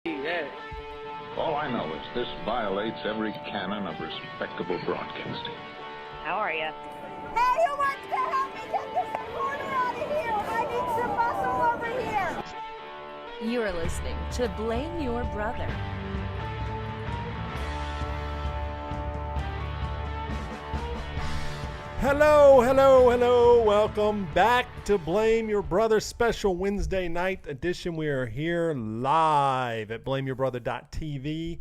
Yeah. All I know is this violates every canon of respectable broadcasting. How are you? Hey, who wants to help me get this recorder out of here? I need some muscle over here. You are listening to Blame Your Brother. Hello. Welcome back to Blame Your Brother special Wednesday night edition. We are here live at blameyourbrother.tv,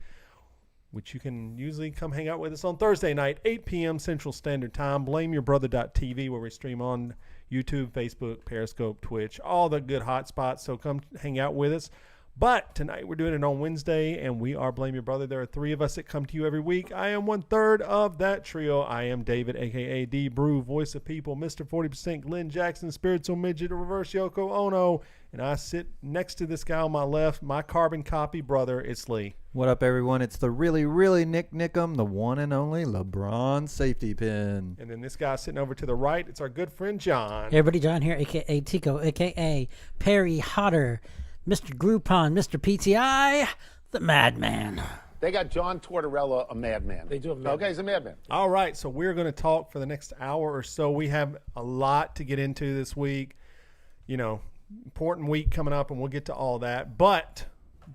which you can usually come hang out with us on Thursday night, 8 p.m. Central Standard Time. Blameyourbrother.tv, where we stream on YouTube, Facebook, Periscope, Twitch, all the good hot spots. So come hang out with us. But tonight we're doing it on Wednesday, and we are Blame Your Brother. There are three of us that come to you every week. I am 1/3 of that trio. I am David, a.k.a. D. Brew, Voice of People, Mr. 40%, Glenn Jackson, Spiritual Midget, Reverse Yoko Ono. And I sit next to this guy on my left, my carbon copy brother. It's Lee. What up, everyone? It's the really Nick Nickum, the one and only LeBron safety pin. And then this guy sitting over to the right, it's our good friend John. Hey everybody, John here, a.k.a. Tico, a.k.a. Perry Hodder, Mr. Groupon, Mr. PTI, the Madman. They got John Tortorella, a madman. They do have a madman. Okay, he's a madman. All right, so we're going to talk for the next hour or so. We have a lot to get into this week. You know, important week coming up, and we'll get to all that. But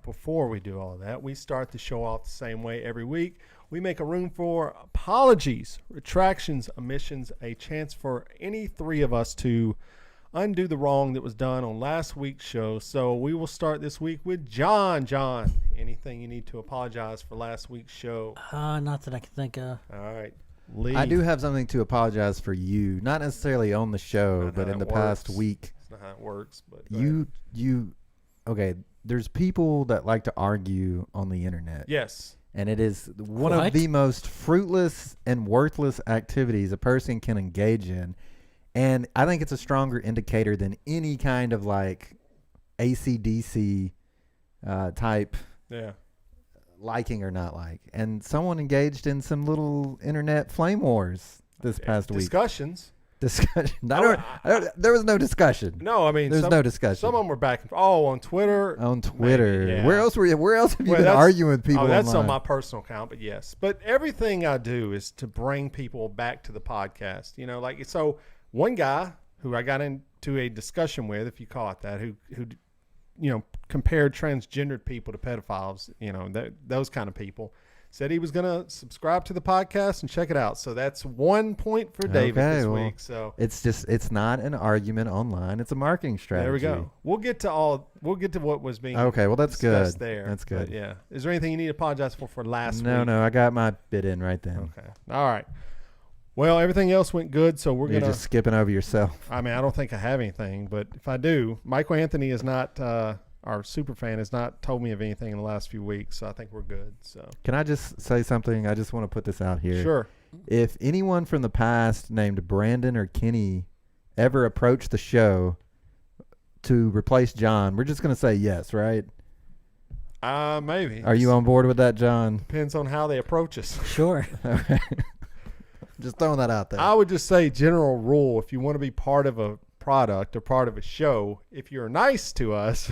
before we do all that, we start the show off the same way every week. We make a room for apologies, retractions, omissions, a chance for any three of us to undo the wrong that was done on last week's show. So we will start this week with John. John, anything you need to apologize for last week's show? Not that I can think of. All right. Lee. I do have something to apologize for you, not necessarily on the show, but in the past week. That's not how it works. But okay, there's people that like to argue on the internet. Yes. And it is one What? of the most fruitless and worthless activities a person can engage in. And I think it's a stronger indicator than any kind of like AC/DC type liking or not like. And someone engaged in some little internet flame wars this past week. Discussion. There was no discussion. No, I mean, there's no discussion. Some of them were back and forth. Oh, on Twitter. On Twitter. Maybe, yeah. Where else have you been arguing with people? Oh, that's online? on my personal account, but yes. But everything I do is to bring people back to the podcast. You know, like, so one guy who I got into a discussion with, if you call it that, who you know, compared transgendered people to pedophiles, you know, those kind of people, said he was going to subscribe to the podcast and check it out. So that's 1 point for David this week. So it's not an argument online. It's a marketing strategy. There we go. We'll get to what was being okay. Well, that's good. There. That's good. But yeah. Is there anything you need to apologize for last week? No, I got my bit in right then. Okay. All right. Well, everything else went good, so You're just skipping over yourself. I mean, I don't think I have anything, but if I do, Michael Anthony is not our super fan has not told me of anything in the last few weeks, so I think we're good. So can I just say something? I just want to put this out here. Sure. If anyone from the past named Brandon or Kenny ever approached the show to replace John, we're just going to say yes, right? Maybe. Are you on board with that, John? Depends on how they approach us. Sure. Okay. Just throwing that out there. I would just say general rule, if you want to be part of a product or part of a show, if you're nice to us,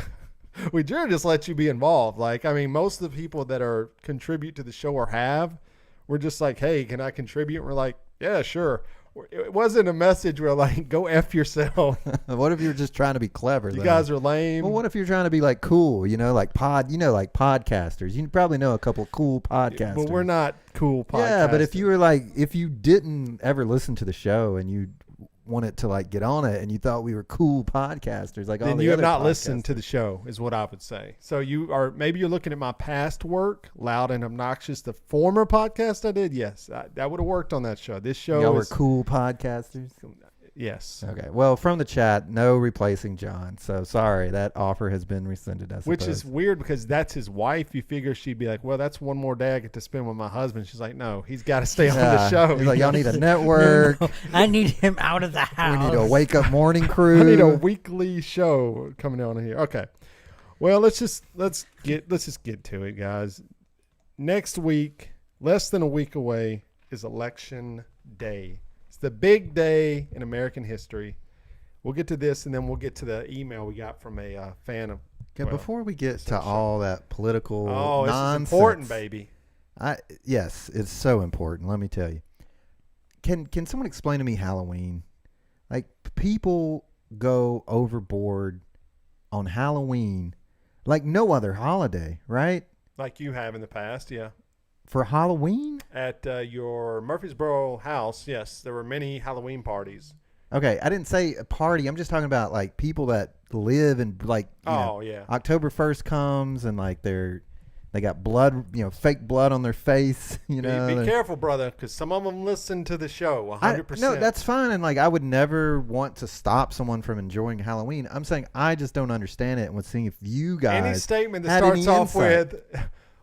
we generally just let you be involved. Like, I mean, most of the people that are contribute to the show or have, we're just like, hey, can I contribute? And we're like, yeah, sure. It wasn't a message where like, go F yourself. What if you're just trying to be clever? You guys are lame. Well, what if you're trying to be like cool, like podcasters? You probably know a couple cool podcasters. But we're not cool podcasters. Yeah, but if you didn't ever listen to the show and you wanted to like get on it and you thought we were cool podcasters, like then you have not listened to the show, is what I would say. So maybe you're looking at my past work, Loud and Obnoxious, the former podcast I did. Yes, that would have worked on that show. This show y'all were cool podcasters. Yes. Okay. Well, from the chat, no replacing John. So sorry, that offer has been rescinded. I suppose. Which is weird because that's his wife. You figure she'd be like, well, that's one more day I get to spend with my husband. She's like, no, he's got to stay on the show. He's like, y'all need a network. No, I need him out of the house. We need a wake up morning crew. I need a weekly show coming on here. Okay. Well, let's just get to it, guys. Next week, less than a week away, is Election Day. It's the big day in American history. We'll get to this, and then we'll get to the email we got from a fan of Okay, Well, before we get to all that political Oh, this nonsense, is important, baby. Yes, it's so important. Let me tell you. Can someone explain to me Halloween? Like, people go overboard on Halloween like no other holiday, right? Like you have in the past, yeah. For Halloween? At your Murfreesboro house, yes, there were many Halloween parties. Okay, I didn't say a party. I'm just talking about like people that live in like Yeah. October 1st comes and like they got blood, fake blood on their face, Be careful, brother, because some of them listen to the show 100%. No, that's fine. And like, I would never want to stop someone from enjoying Halloween. I'm saying I just don't understand it and was seeing if you guys any statement that had starts any off insight. with,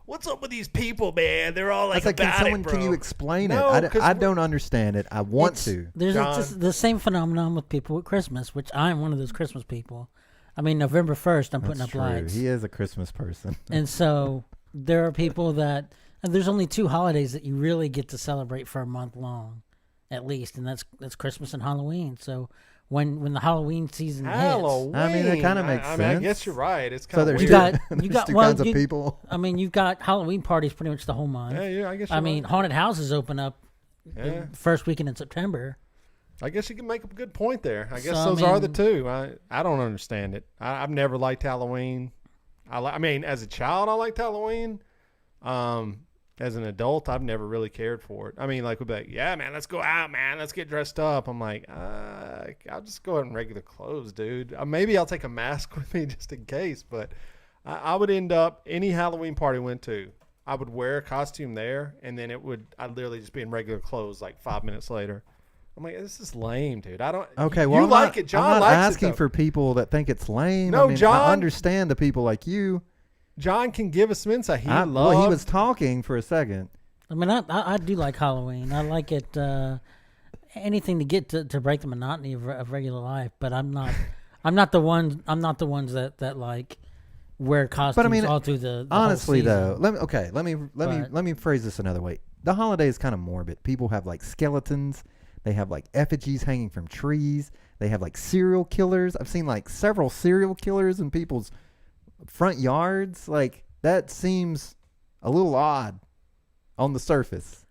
"What's up with these people, man? They're all like, It's like, about can you explain No, it? 'cause I don't understand it. I want to. There's John. just the same phenomenon with people with Christmas, which I'm one of those Christmas people. I mean, November 1st, I'm putting That's up true. lights. He is a Christmas person. And so there are people that, and there's only 2 holidays that you really get to celebrate for a month long, at least, and that's Christmas and Halloween. So when the Halloween season Halloween. I mean, that kinda makes I mean, I sense. guess you're right. It's So kind of there's weird. You got two well, kinds of you- people. hits, I mean, you've got Halloween parties pretty much the whole month. Yeah, I guess. I mean, haunted houses open up Yeah. the first weekend in September. I guess you can make a good point there. I guess So, I those are the mean- two. I don't understand it. I've never liked Halloween. I mean, as a child, I liked Halloween. As an adult, I've never really cared for it. I mean, like, we'd be like, yeah, man, let's go out, man. Let's get dressed up. I'm like, I'll just go out in regular clothes, dude. Maybe I'll take a mask with me just in case. But I would end up, any Halloween party I went to, I would wear a costume there, and then I'd literally just be in regular clothes like 5 minutes later. I'm like, this is lame, dude. I don't. Okay, you well, I'm like not, it. John I'm not likes asking it, though. for people that think it's lame. No, I mean, John- I understand the people like you. John can give us some insight. He Well, he was talking for a second. I mean, I do like Halloween. I like it. Anything to get to break the monotony of regular life. But I'm not the ones that like wear costumes But I mean, all through the honestly whole season. though, let me phrase this another way. The holiday is kind of morbid. People have like skeletons. They have like effigies hanging from trees. They have like serial killers. I've seen like several serial killers in people's front yards. Like, that seems a little odd on the surface.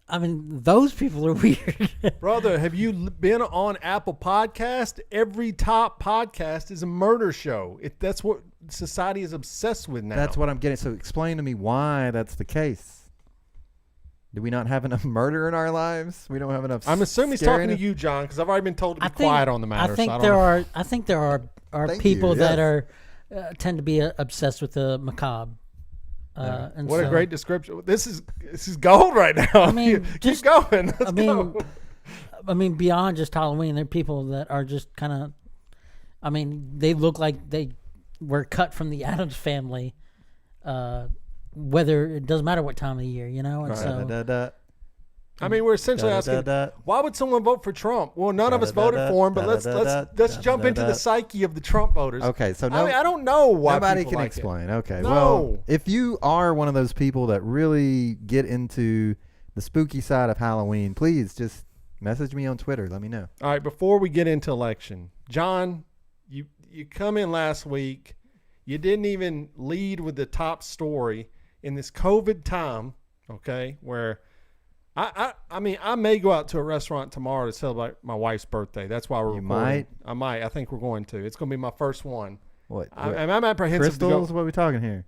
I mean, those people are weird. Brother, have you been on Apple Podcast? Every top podcast is a murder show. That's what society is obsessed with now. That's what I'm getting. So explain to me why that's the case. Do we not have enough murder in our lives? We don't have enough. I'm assuming he's talking to you, John, because I've already been told to be quiet on the matter. I think so I there don't know. are. I think there are Thank people you, that yes. are tend to be obsessed with the macabre. And What a so- great description. This is gold right now. I mean, keep just- going. Let's go. I mean, beyond just Halloween, there are people that are just kind of. I mean, they look like they were cut from the Addams Family. Whether it doesn't matter what time of the year, and so. I mean, we're essentially asking, why would someone vote for Trump? Well, none of us voted for him, but let's jump into the psyche of the Trump voters. Okay, so I don't know why nobody people can like explain. It. Okay, No. well, if you are one of those people that really get into the spooky side of Halloween, please just message me on Twitter. Let me know. All right, before we get into election, John, you come in last week. You didn't even lead with the top story in this COVID time, okay, where I mean, I may go out to a restaurant tomorrow to celebrate my wife's birthday. That's why we're You recording. might? I might. I think we're going to. It's going to be my first one. What? I'm apprehensive Crystals? to What are we talking here?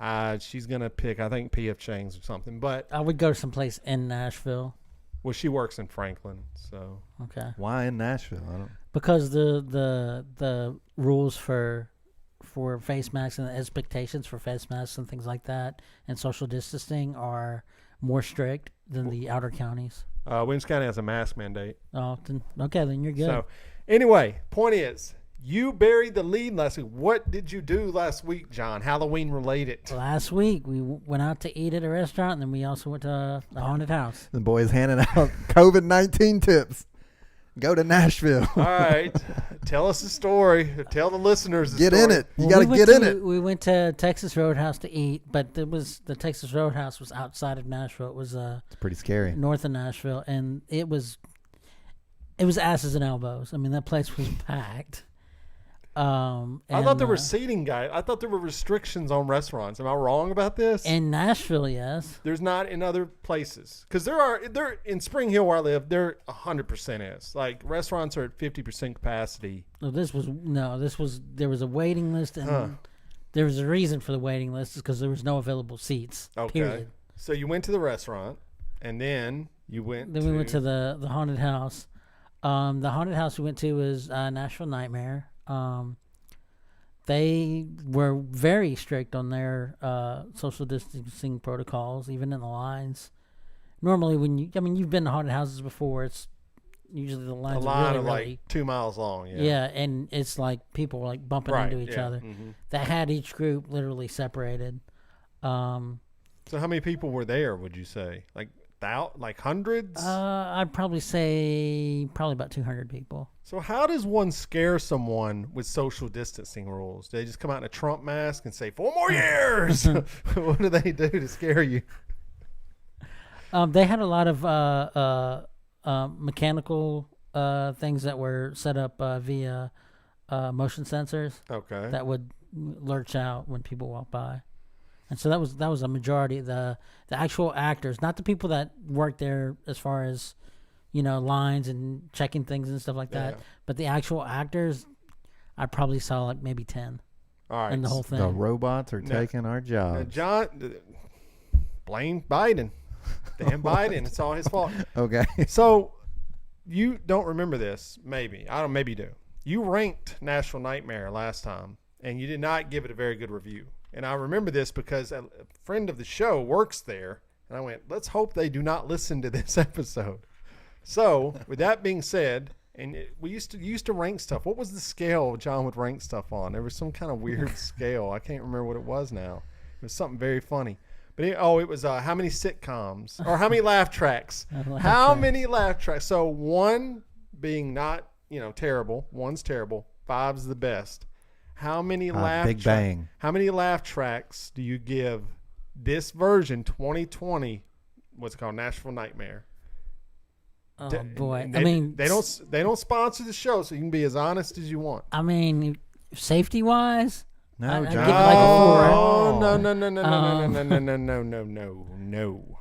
go. She's going to pick, I think, P.F. Chang's or something. But, I would go to someplace in Nashville. well, she works in Franklin, so. Okay. Why in Nashville? I don't. Because the rules for face masks and the expectations for face masks and things like that and social distancing are more strict than the outer counties. Williams County has a mask mandate. Oh, then you're good. So, anyway, point is, you buried the lead last week. What did you do last week, John? Halloween related. Last week we went out to eat at a restaurant, and then we also went to a haunted house. The boys handing out COVID-19 tips. Go to Nashville. All right, tell us the story. Tell the listeners the Get story. in it. You Well, got to we went get in to- it. We went to Texas Roadhouse to eat, but the Texas Roadhouse was outside of Nashville. It was It's pretty scary. north of Nashville, and it was asses and elbows. I mean, that place was packed. I thought there were seating guys. I thought there were restrictions on restaurants. Am I wrong about this? in Nashville. Yes, There's not in other places because there in Spring Hill where I live. There 100% is like restaurants are at 50% capacity. no, there was a waiting list, and there was a reason for the waiting list is because there was no available seats. Okay, Period. so you went to the restaurant and then you went. Then we went to the haunted house. The haunted house we went to was Nashville Nightmare. They were very strict on their social distancing protocols, even in the lines. Normally, you've been to haunted houses before. It's usually the lines a are line really, of really, like 2 miles long. Yeah. yeah, and it's like people were like bumping Right, into each yeah, other. mhm. They had each group literally separated. So how many people were there? Would you say like hundreds? I'd probably say about 200 people. So how does one scare someone with social distancing rules? Do they just come out in a Trump mask and say 4 more years? What do they do to scare you? They had a lot of mechanical things that were set up via motion sensors Okay. that would lurch out when people walk by, and so that was a majority. The actual actors, not the people that worked there, as far as lines and checking things and stuff like that, Yeah. but the actual actors, I probably saw like maybe 10 All right. in the whole thing. The robots are taking our jobs. John, blame Biden. Damn Biden. It's all his fault. Okay. So you don't remember this, maybe. I don't. Maybe you do. You ranked Nashville Nightmare last time, and you did not give it a very good review. And I remember this because a friend of the show works there, and I went, let's hope they do not listen to this episode. So with that being said, we used to rank stuff. What was the scale John would rank stuff on? There was some kind of weird scale. I can't remember what it was now. It was something very funny. But it was how many sitcoms or how many laugh tracks? How many laugh tracks? So 1 being not terrible, 1's terrible, 5's the best. How many Big Bang. How many laugh tracks do you give this version 2020? What's it called? Nashville Nightmare. Oh boy! They don't sponsor the show, so you can be as honest as you want. I mean, safety wise. No, I'd John. give it like a 4. Oh no.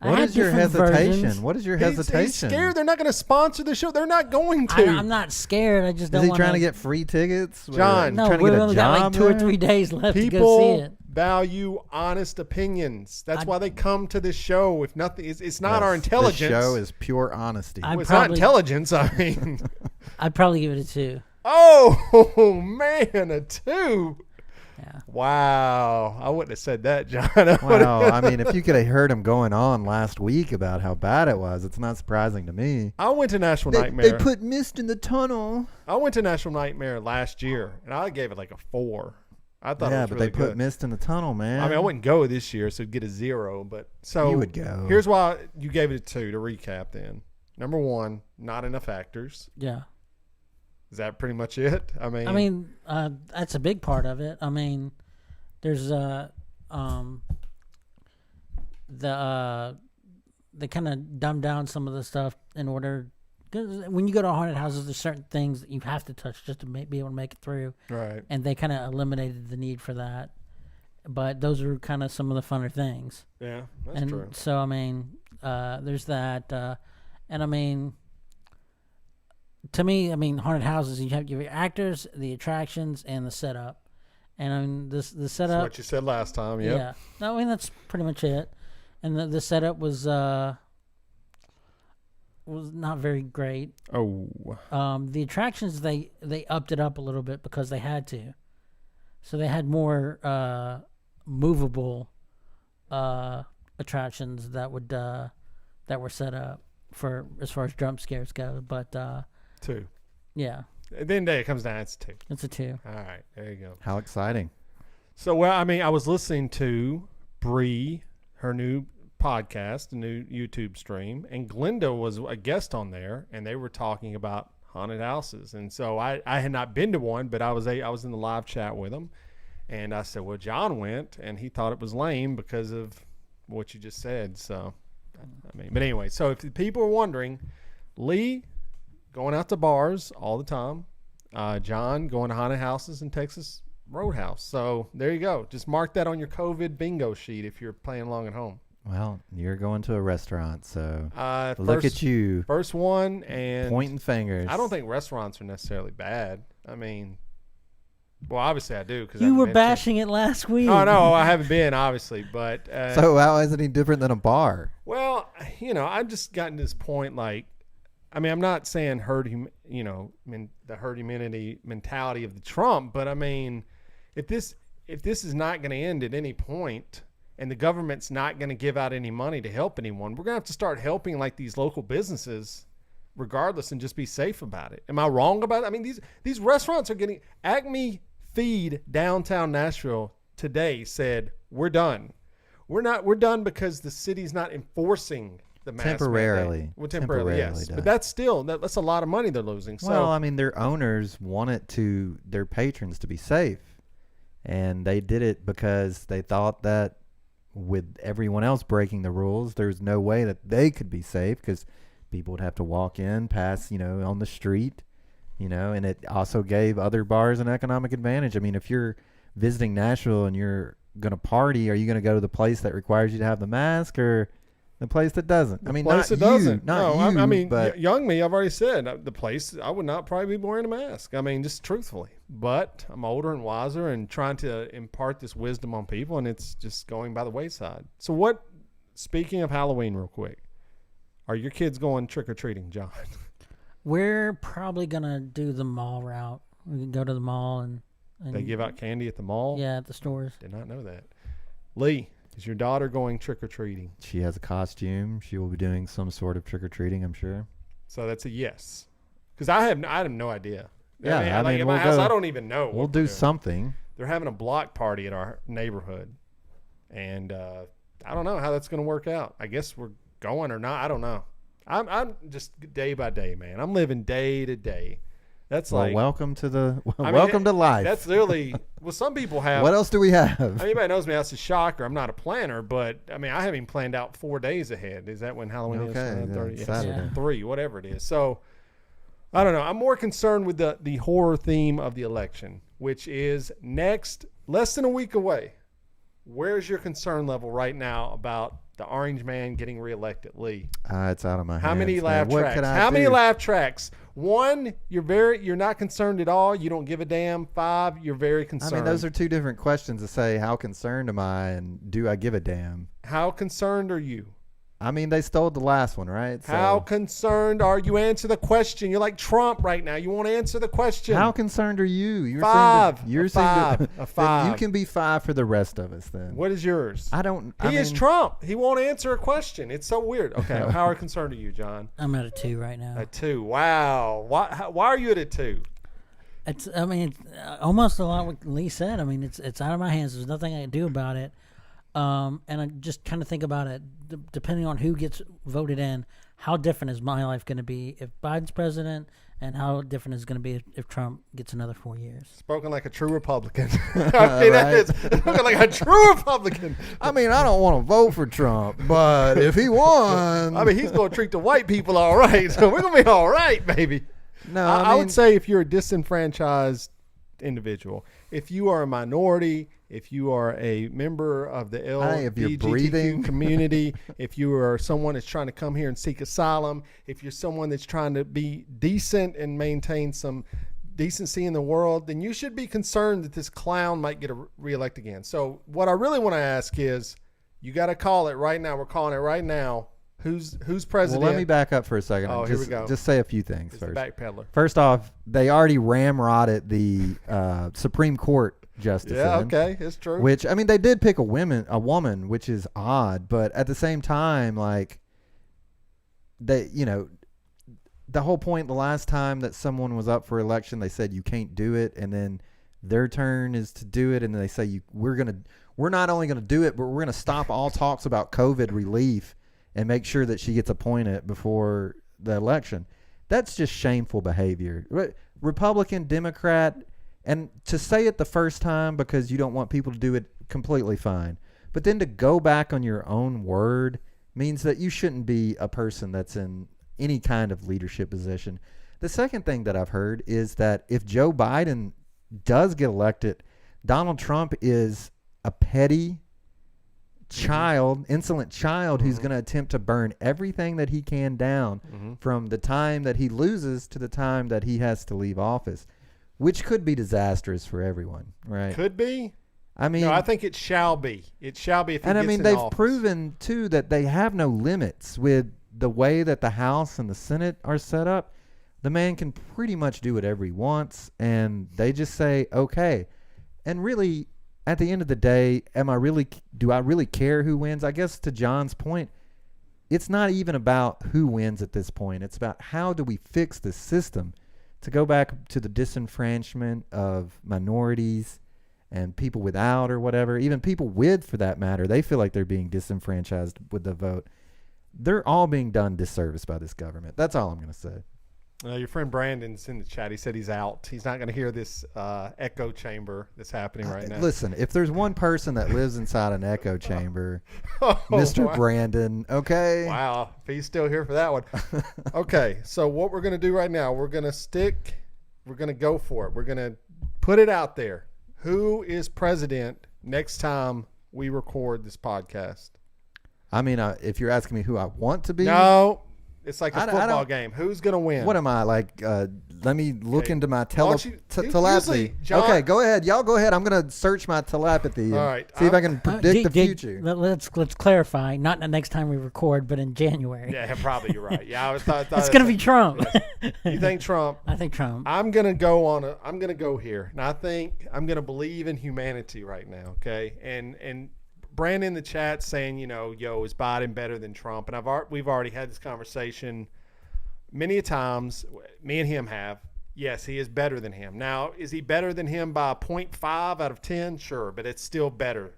I What had is your different hesitation? versions. What is your He's hesitation? scared they're not going to sponsor the show. They're not going to. I'm not scared. I just Is don't he want trying to get free tickets? John, No, trying to we get a only got like job 2 or there? 3 days left to go see People it. value honest opinions. That's why they come to this show. If nothing, it's not our Yes, intelligence. This show is pure honesty. I- It's not probably- intelligence. I mean, I'd probably give it a 2. oh man, a 2. Yeah. Wow, I wouldn't have said that, John. Wow. I mean, if you could have heard him going on last week about how bad it was, it's not surprising to me. I went to Nashville They Nightmare. put mist in the tunnel. I went to Nashville Nightmare last year, and I gave it like a 4. I thought it Yeah, was but really they put good. mist in the tunnel, man. I mean, I wouldn't go this year, so it'd get a 0. But so You would go. Here's why you gave it a 2. To recap, then number 1, not enough actors. Yeah. Is that pretty much it? I mean, That's a big part of it. I mean, there's they kind of dumb down some of the stuff in order. Cause when you go to haunted houses, there's certain things that you have to touch just to be able to make it through. right. And they kind of eliminated the need for that. But those are kind of some of the funner things. Yeah, that's And true. so, I mean, there's that. And I mean, to me, haunted houses, you have your actors, the attractions, and the setup. And I mean, the That's setup. what you said last time. Yep. Yeah. No, I mean, that's pretty much it. And the setup was not very great. Oh. The attractions, they upped it up a little bit because they had to. So they had more movable attractions that were set up for as far as jump scares go. But 2. yeah, At the end of the day, it comes down. It's 2. it's a 2. All right. There you go. How exciting. So, well, I mean, I was listening to Bree, her new podcast, a new YouTube stream, and Glenda was a guest on there, and they were talking about haunted houses. And so I had not been to one, but I was in the live chat with them, and I said, well, John went, and he thought it was lame because of what you just said. So, I mean, but anyway, so if people are wondering, Lee going out to bars all the time, John going to haunted houses in Texas Roadhouse. So there you go. Just mark that on your COVID bingo sheet if you're playing along at home. Well, you're going to a restaurant, so look First- at you First one, and pointing fingers. I don't think restaurants are necessarily bad. I mean, well, obviously I do. Cause You I've were been to- bashing it last week. Oh, no, I haven't been, obviously. But So how is it any different than a bar? well, I've just gotten to this point, like, I mean, I'm not saying the herd immunity mentality of the Trump, but I mean, if this is not going to end at any point, and the government's not going to give out any money to help anyone, we're going to have to start helping like these local businesses, regardless, and just be safe about it. Am I wrong about it? I mean, these restaurants are getting Acme Feed downtown Nashville today said we're done. We're done because the city's not enforcing the mask Temporarily. mandate. Well, temporarily, yes. done. But that's a lot of money they're losing. So, Well, I mean, their owners wanted their patrons to be safe, and they did it because they thought that with everyone else breaking the rules, there's no way that they could be safe because people would have to walk in, pass, on the street, and it also gave other bars an economic advantage. I mean, if you're visiting Nashville and you're going to party, are you going to go to the place that requires you to have the mask or the place that doesn't? I mean, place not that you, doesn't. not No, you, I mean, but young me, I've already said the place I would not probably be wearing a mask. I mean, just truthfully. But I'm older and wiser and trying to impart this wisdom on people, and it's just going by the wayside. So speaking of Halloween real quick, are your kids going trick-or-treating, John? We're probably gonna do the mall route. We can go to the mall and They give out candy at the mall? yeah, at the stores. Did not know that. Lee, is your daughter going trick-or-treating? she has a costume. She will be doing some sort of trick-or-treating, I'm sure. So that's a yes. Because I have no idea. Yeah, I like mean, in we'll my house, go- I don't even know. We'll what do we're doing. something. They're having a block party at our neighborhood, and I don't know how that's going to work out. I guess we're going or not. I don't know. I'm just day by day, man. I'm living day to day. That's Well, like welcome to welcome to life. That's literally well. Some people have. What else do we have? I mean, anybody knows me. That's a shocker. I'm not a planner, but I mean, I haven't even planned out 4 days ahead. Is that when Halloween is? Okay, yeah, 30? Saturday. Yeah. 3, whatever it is. So I don't know. I'm more concerned with the horror theme of the election, which is next, less than a week away. Where's your concern level right now about the orange man getting reelected, Lee? It's out of my hands. How many man. laugh What tracks? could I How many do? laugh tracks? 1, you're not concerned at all. You don't give a damn. 5, you're very I concerned. mean, those are two different questions to say. How concerned am I, and do I give a damn? How concerned are you? I mean, they stole the last one, right? So How concerned are you? Answer the question. You're like Trump right now. You want to answer the question. how concerned are you? You're 5. You're A saying 5. that- A then 5. You can be 5 for the rest of us then. What is yours? I don't. He is mean, Trump. He won't answer a question. It's so weird. Okay, how concerned are you, John? I'm at a 2 right now. A 2. Wow. Why are you at a 2? It's almost a lot what Lee said. I mean, it's out of my hands. There's nothing I can do about it. And I just kind of think about it, depending on who gets voted in, how different is my life going to be if Biden's president, and how different is going to be if Trump gets another 4 years. Spoken like a true Republican. I mean, that is spoken like a true Republican. I mean, I don't want to vote for Trump, but if he won, I mean, he's going to treat the white people all right, so we're going to be all right, baby. no, I mean, would say if you're a disenfranchised individual, if you are a minority, if you are a member of the if you're breathing. LGBTQ community, if you are someone that's trying to come here and seek asylum, if you're someone that's trying to be decent and maintain some decency in the world, then you should be concerned that this clown might get reelected again. So what I really want to ask is, you got to call it right now. We're calling it right now. Who's president? well, let me back up for a second. Oh, and here just, we go. Just say a few things It's the first. backpedaler. First off, they already ramrodded the Supreme Court justice. Yeah, in, okay, it's true. Which, I mean, they did pick a woman, which is odd, but at the same time, like, they, the whole point the last time that someone was up for election, they said you can't do it, and then their turn is to do it, and then they say we're not only gonna do it, but we're gonna stop all talks about COVID relief and make sure that she gets appointed before the election. That's just shameful behavior. Republican, Democrat, and to say it the first time because you don't want people to do it, completely fine. But then to go back on your own word means that you shouldn't be a person that's in any kind of leadership position. The second thing that I've heard is that if Joe Biden does get elected, Donald Trump is a petty child, insolent child who's going to attempt to burn everything that he can down from the time that he loses to the time that he has to leave office, which could be disastrous for everyone, right? Could be. I mean, No, I think it shall be. It shall be if he and I gets mean, in they've office. proven too that they have no limits with the way that the House and the Senate are set up. The man can pretty much do whatever he wants, and they just say okay. And really, at the end of the day, do I really care who wins? I guess to John's point, it's not even about who wins at this point. It's about how do we fix the system to go back to the disenfranchisement of minorities and people without or whatever, even people with for that matter. They feel like they're being disenfranchised with the vote. They're all being done disservice by this government. That's all I'm going to say. Your friend Brandon's in the chat. He said he's out. He's not going to hear this echo chamber that's happening right now. Listen, if there's one person that lives inside an echo chamber, Oh, Mr. wow. Brandon, okay? Wow, if he's still here for that one. Okay, so what we're going to do right now, we're going to go for it. We're going to put it out there. Who is president next time we record this podcast? I mean, if you're asking me who I want to be, No, it's like a I football don't- game. Who's going to win? what am I like? Let me look Okay. into my Why don't you- telepathy. usually, John- Okay, go ahead. Y'all go ahead. I'm gonna search my telepathy. And All right, see if I can predict the future. Let's clarify. Not the next time we record, but in January. Yeah, probably you're right. Yeah, I thought It's going to be Trump. You think Trump? I think Trump. I'm gonna go here, and I think I'm gonna believe in humanity right now. Okay, and Brandon in the chat saying, is Biden better than Trump? And we've already had this conversation many a times. Me and him have. Yes, he is better than him. Now, is he better than him by 0.5 out of 10? Sure, but it's still better.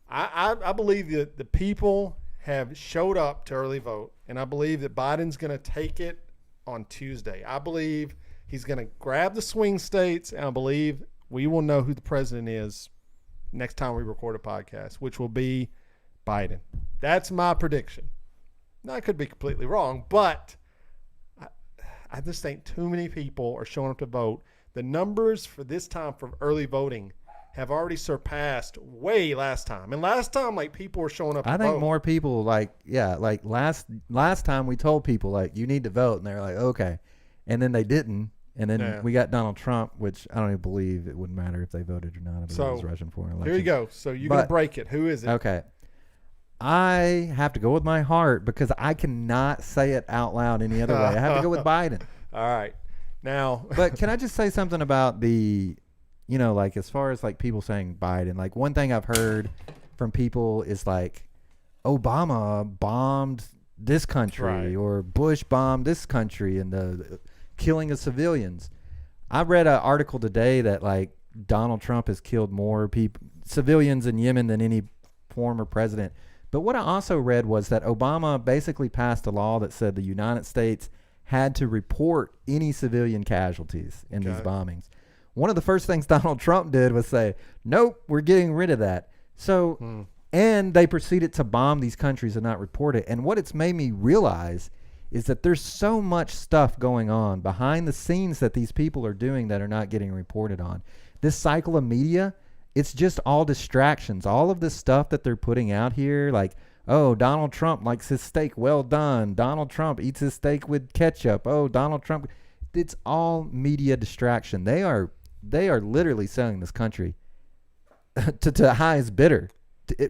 I believe that the people have showed up to early vote, and I believe that Biden's going to take it on Tuesday. I believe he's going to grab the swing states, and I believe we will know who the president is next time we record a podcast, which will be Biden. That's my prediction. Now, I could be completely wrong, but I just think too many people are showing up to vote. The numbers for this time for early voting have already surpassed way last time. And last time, people were showing up to I think vote. more people last time we told people you need to vote, and they're like, okay, and then they didn't, and then we got Donald Trump, which I don't even believe it wouldn't matter if they voted or not. I believe So, it was Russian for an election. Here you go. So you're going to break it. Who is it? Okay. I have to go with my heart because I cannot say it out loud any other way. I have to go with Biden. All right. Now, But can I just say something about the, as far as people saying Biden, one thing I've heard from people is Obama bombed this country Right. or Bush bombed this country and the killing of civilians. I read an article today that Donald Trump has killed more civilians in Yemen than any former president. But what I also read was that Obama basically passed a law that said the United States had to report any civilian casualties in these bombings. One of the first things Donald Trump did was say, nope, we're getting rid of that. So, and they proceeded to bomb these countries and not report it. And what it's made me realize is that there's so much stuff going on behind the scenes that these people are doing that are not getting reported on. This cycle of media, it's just all distractions. All of this stuff that they're putting out here, oh, Donald Trump likes his steak well done. Donald Trump eats his steak with ketchup. Oh, Donald Trump. It's all media distraction. They are literally selling this country to the highest bidder,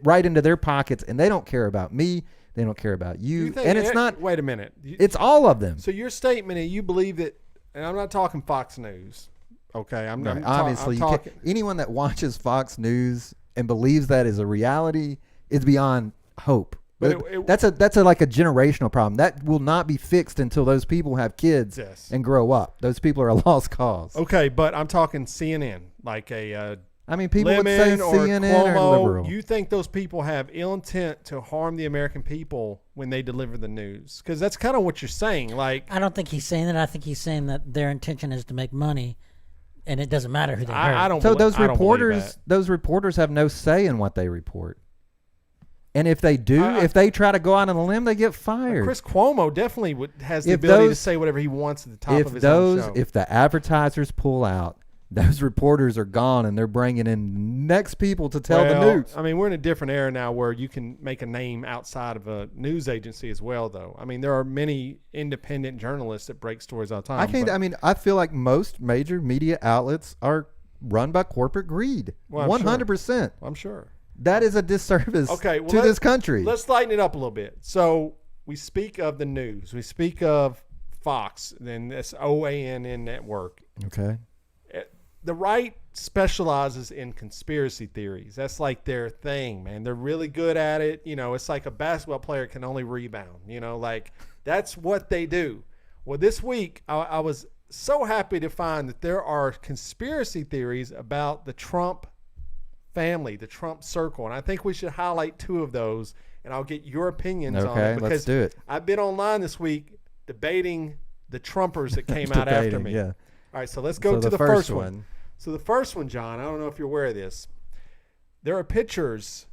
right into their pockets, and they don't care about me. They don't care about you. And it's not. Wait a minute. It's all of them. So your statement is you believe that, and I'm not talking Fox News. Okay, Obviously, I'm talking. Anyone that watches Fox News and believes that is a reality is beyond hope. But that's a generational problem that will not be fixed until those people have kids and grow up. Those people are a lost cause. Okay, but I'm talking CNN, people would say Lemon or CNN or Cuomo. liberal. You think those people have ill intent to harm the American people when they deliver the news? Because that's kind of what you're saying. I don't think he's saying that. I think he's saying that their intention is to make money, and it doesn't matter who they hurt. I don't. So believe, those I don't believe reporters have no say in what they report. And if they do, I- if they try to go out on a limb, they get fired. Chris Cuomo definitely has the If ability to those- say whatever he wants at the top of his own show. If the advertisers pull out, those reporters are gone, and they're bringing in next people to tell the news. I mean, we're in a different era now where you can make a name outside of a news agency as well, though. I mean, there are many independent journalists that break stories all the time. I feel like most major media outlets are run by corporate greed. Well, I'm sure. 100%. I'm sure. That is a disservice Okay, well, to this country. Let's lighten it up a little bit. So we speak of the news. We speak of Fox, then this OANN network. Okay. The right specializes in conspiracy theories. That's like their thing, man. They're really good at it. You know, it's like a basketball player can only rebound. You know, like that's what they do. Well, this week I was so happy to find that there are conspiracy theories about the Trump family, the Trump circle, and I think we should highlight two of those, and I'll get your opinions on it. Okay, Because let's do it. I've been online this week debating the Trumpers that came out after me. Yeah. All right, so let's go to the first one. So the first one, John, I don't know if you're aware of this. There are pictures.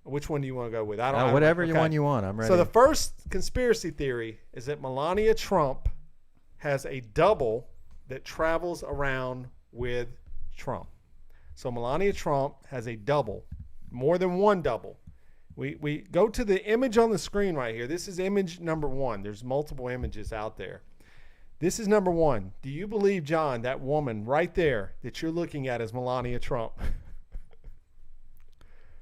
Which one do you want to go with? I don't. Whatever okay. one you want. I'm ready. So the first conspiracy theory is that Melania Trump has a double that travels around with Trump. So Melania Trump has a double, more than one double. We go to the image on the screen right here. This is image number one. There's multiple images out there. This is number one. Do you believe, John, that woman right there that you're looking at is Melania Trump?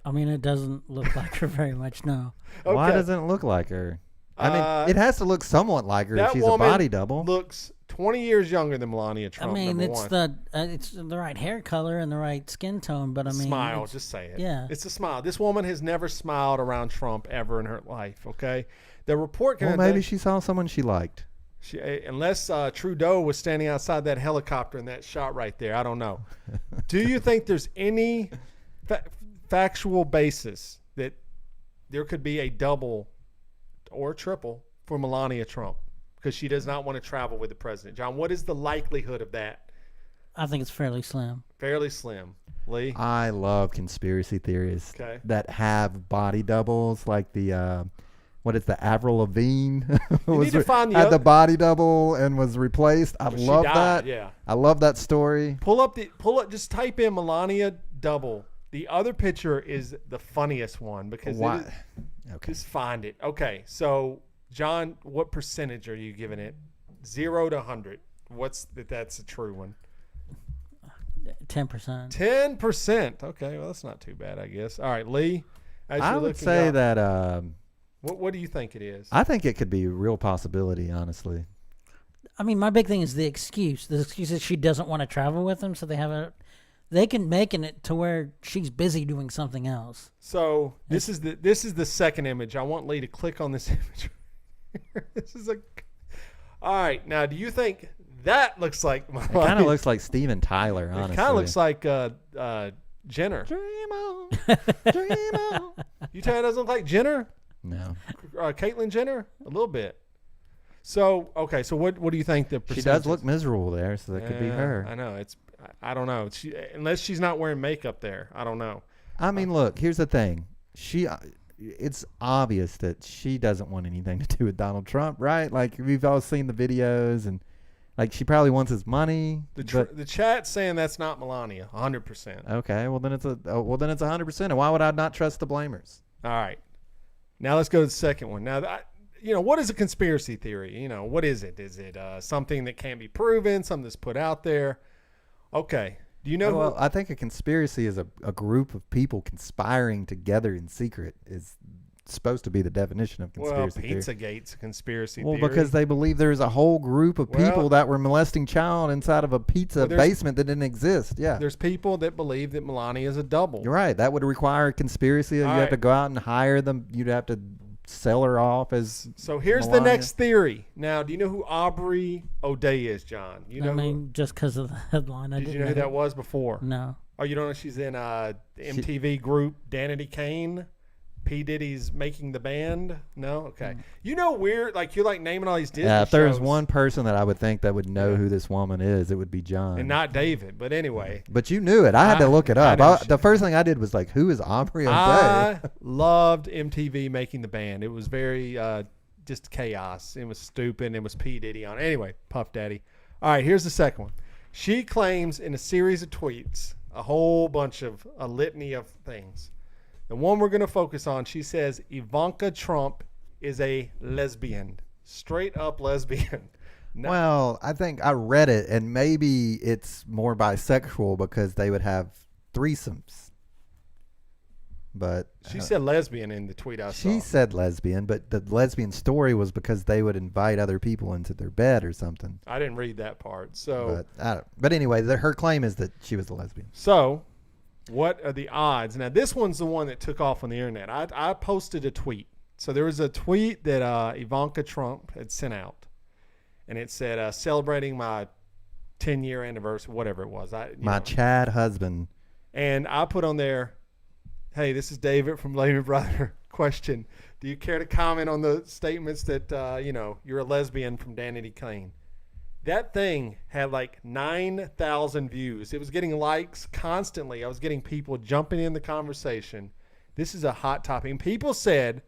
I mean, it doesn't look like her very much, no. Okay. Why doesn't it look like her? I mean, it has to look somewhat like her if That she's a woman body double. looks 20 years younger than Melania Trump. I mean, number it's one. it's the right hair color and the right skin tone, but I mean, Smile, it's- just say it. yeah. It's a smile. This woman has never smiled around Trump ever in her life, okay? The report Well, maybe she saw someone she liked. unless Trudeau was standing outside that helicopter in that shot right there, I don't know. Do you think there's any factual basis that there could be a double or triple for Melania Trump because she does not want to travel with the president? John, what is the likelihood of that? I think it's fairly slim. Fairly slim. Lee? I love conspiracy theories Okay. that have body doubles, like the what is the Avril Lavigne You need to find the had other- the body double and was replaced. I Well, she love died, that. yeah. I love that story. Pull up. Just type in Melania double. The other picture is the funniest one because Why? it is, Okay. just find it. Okay, so John, what percentage are you giving it? 0 to 100. That's a true one? 10%. 10%. Okay, well that's not too bad, I guess. All right, Lee. As I you're would looking say up, that What do you think it is? I think it could be a real possibility, honestly. I mean, my big thing is the excuse. The excuse is she doesn't want to travel with him, so they can make it to where she's busy doing something else. So this is the second image. I want Lee to click on this image. All right. Now, do you think that looks like? It kind of looks like Steven Tyler, honestly. It kind of looks like Jenner. Dream on, dream on. You tell me it doesn't look like Jenner? No. Caitlyn Jenner? A little bit. So, okay. So what do you think the percentage She does is? look miserable there, so that could be her. I know. I don't know. Unless she's not wearing makeup there. I don't know. I mean, look, here's the thing. It's obvious that she doesn't want anything to do with Donald Trump, right? Like, we've all seen the videos, and like she probably wants his money. The chat's saying that's not Melania, 100%. Okay, well then it's 100%. And why would I not trust the blamers? All right. Now let's go to the second one. Now, what is a conspiracy theory? What is it? Is it something that can't be proven, something that's put out there? Okay. Do you know? Well, I think a conspiracy is a group of people conspiring together in secret is supposed to be the definition of conspiracy theory. Pizzagate's a conspiracy Well, theory. because they believe there's a whole group of people Well, that were molesting child inside of a pizza there's- basement that didn't exist. Yeah. There's people that believe that Melania is a double. You're right. That would require a conspiracy. You All have right. to go out and hire them. You'd have to sell her off as. So here's the Melania. next theory. Now, do you know who Aubrey O'Day is, John? You know I mean, just because of the headline, I did didn't you know who that was before? No. Oh, you don't know she's in the MTV group Danity Kane? P. Diddy's Making the Band? No? Okay. You know, weird, like you're like naming all these Disney Yeah, if there was shows one person that I would think that would know who this woman is, it would be John. and not David. But anyway. But you knew it. I had to look it up. know The first thing I did was like, who is Aubrey O'Day? I loved MTV Making the Band. It was very just chaos. It was stupid. It was P. Diddy on. Anyway, Puff Daddy. All right, here's the second one. She claims in a series of tweets a whole bunch of a litany of things. The one we're going to focus on, she says Ivanka Trump is a lesbian, straight up lesbian. No. Well, I think I read it, and maybe it's more bisexual because they would have threesomes. But She said lesbian in the tweet I saw. she said lesbian, but the lesbian story was because they would invite other people into their bed or something. I didn't read that part. So, But anyway, her claim is that she was a lesbian. So, what are the odds? Now, this one's the one that took off on the internet. I posted a tweet. So, there was a tweet that Ivanka Trump had sent out. And it said, celebrating my 10-year anniversary, whatever it was. My Chad husband. And I put on there, hey, this is David from Blame Your Brother. Question, do you care to comment on the statements that, you're a lesbian from Danity Kane? That thing had like 9,000 views. It was getting likes constantly. I was getting people jumping in the conversation. This is a hot topic. And people said,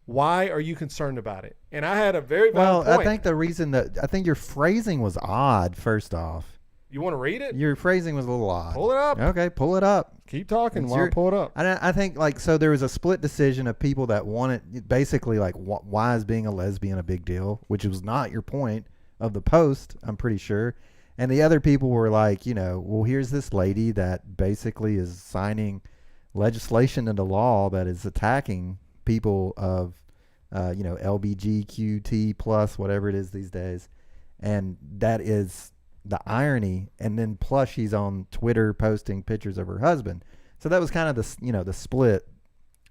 why are you concerned about it? And I had a very valid point. I think the reason I think your phrasing was odd, first off. You want to read it? Your phrasing was a little odd. Pull it up. Okay, pull it up. Keep talking while I pull it up. I think, so there was a split decision of people that wanted, basically, why is being a lesbian a big deal? Which was not your point of the post, I'm pretty sure. And the other people were like, well, here's this lady that basically is signing legislation into law that is attacking people of, LBGQT plus, whatever it is these days. And that is the irony. And then plus she's on Twitter posting pictures of her husband. So that was kind of the split.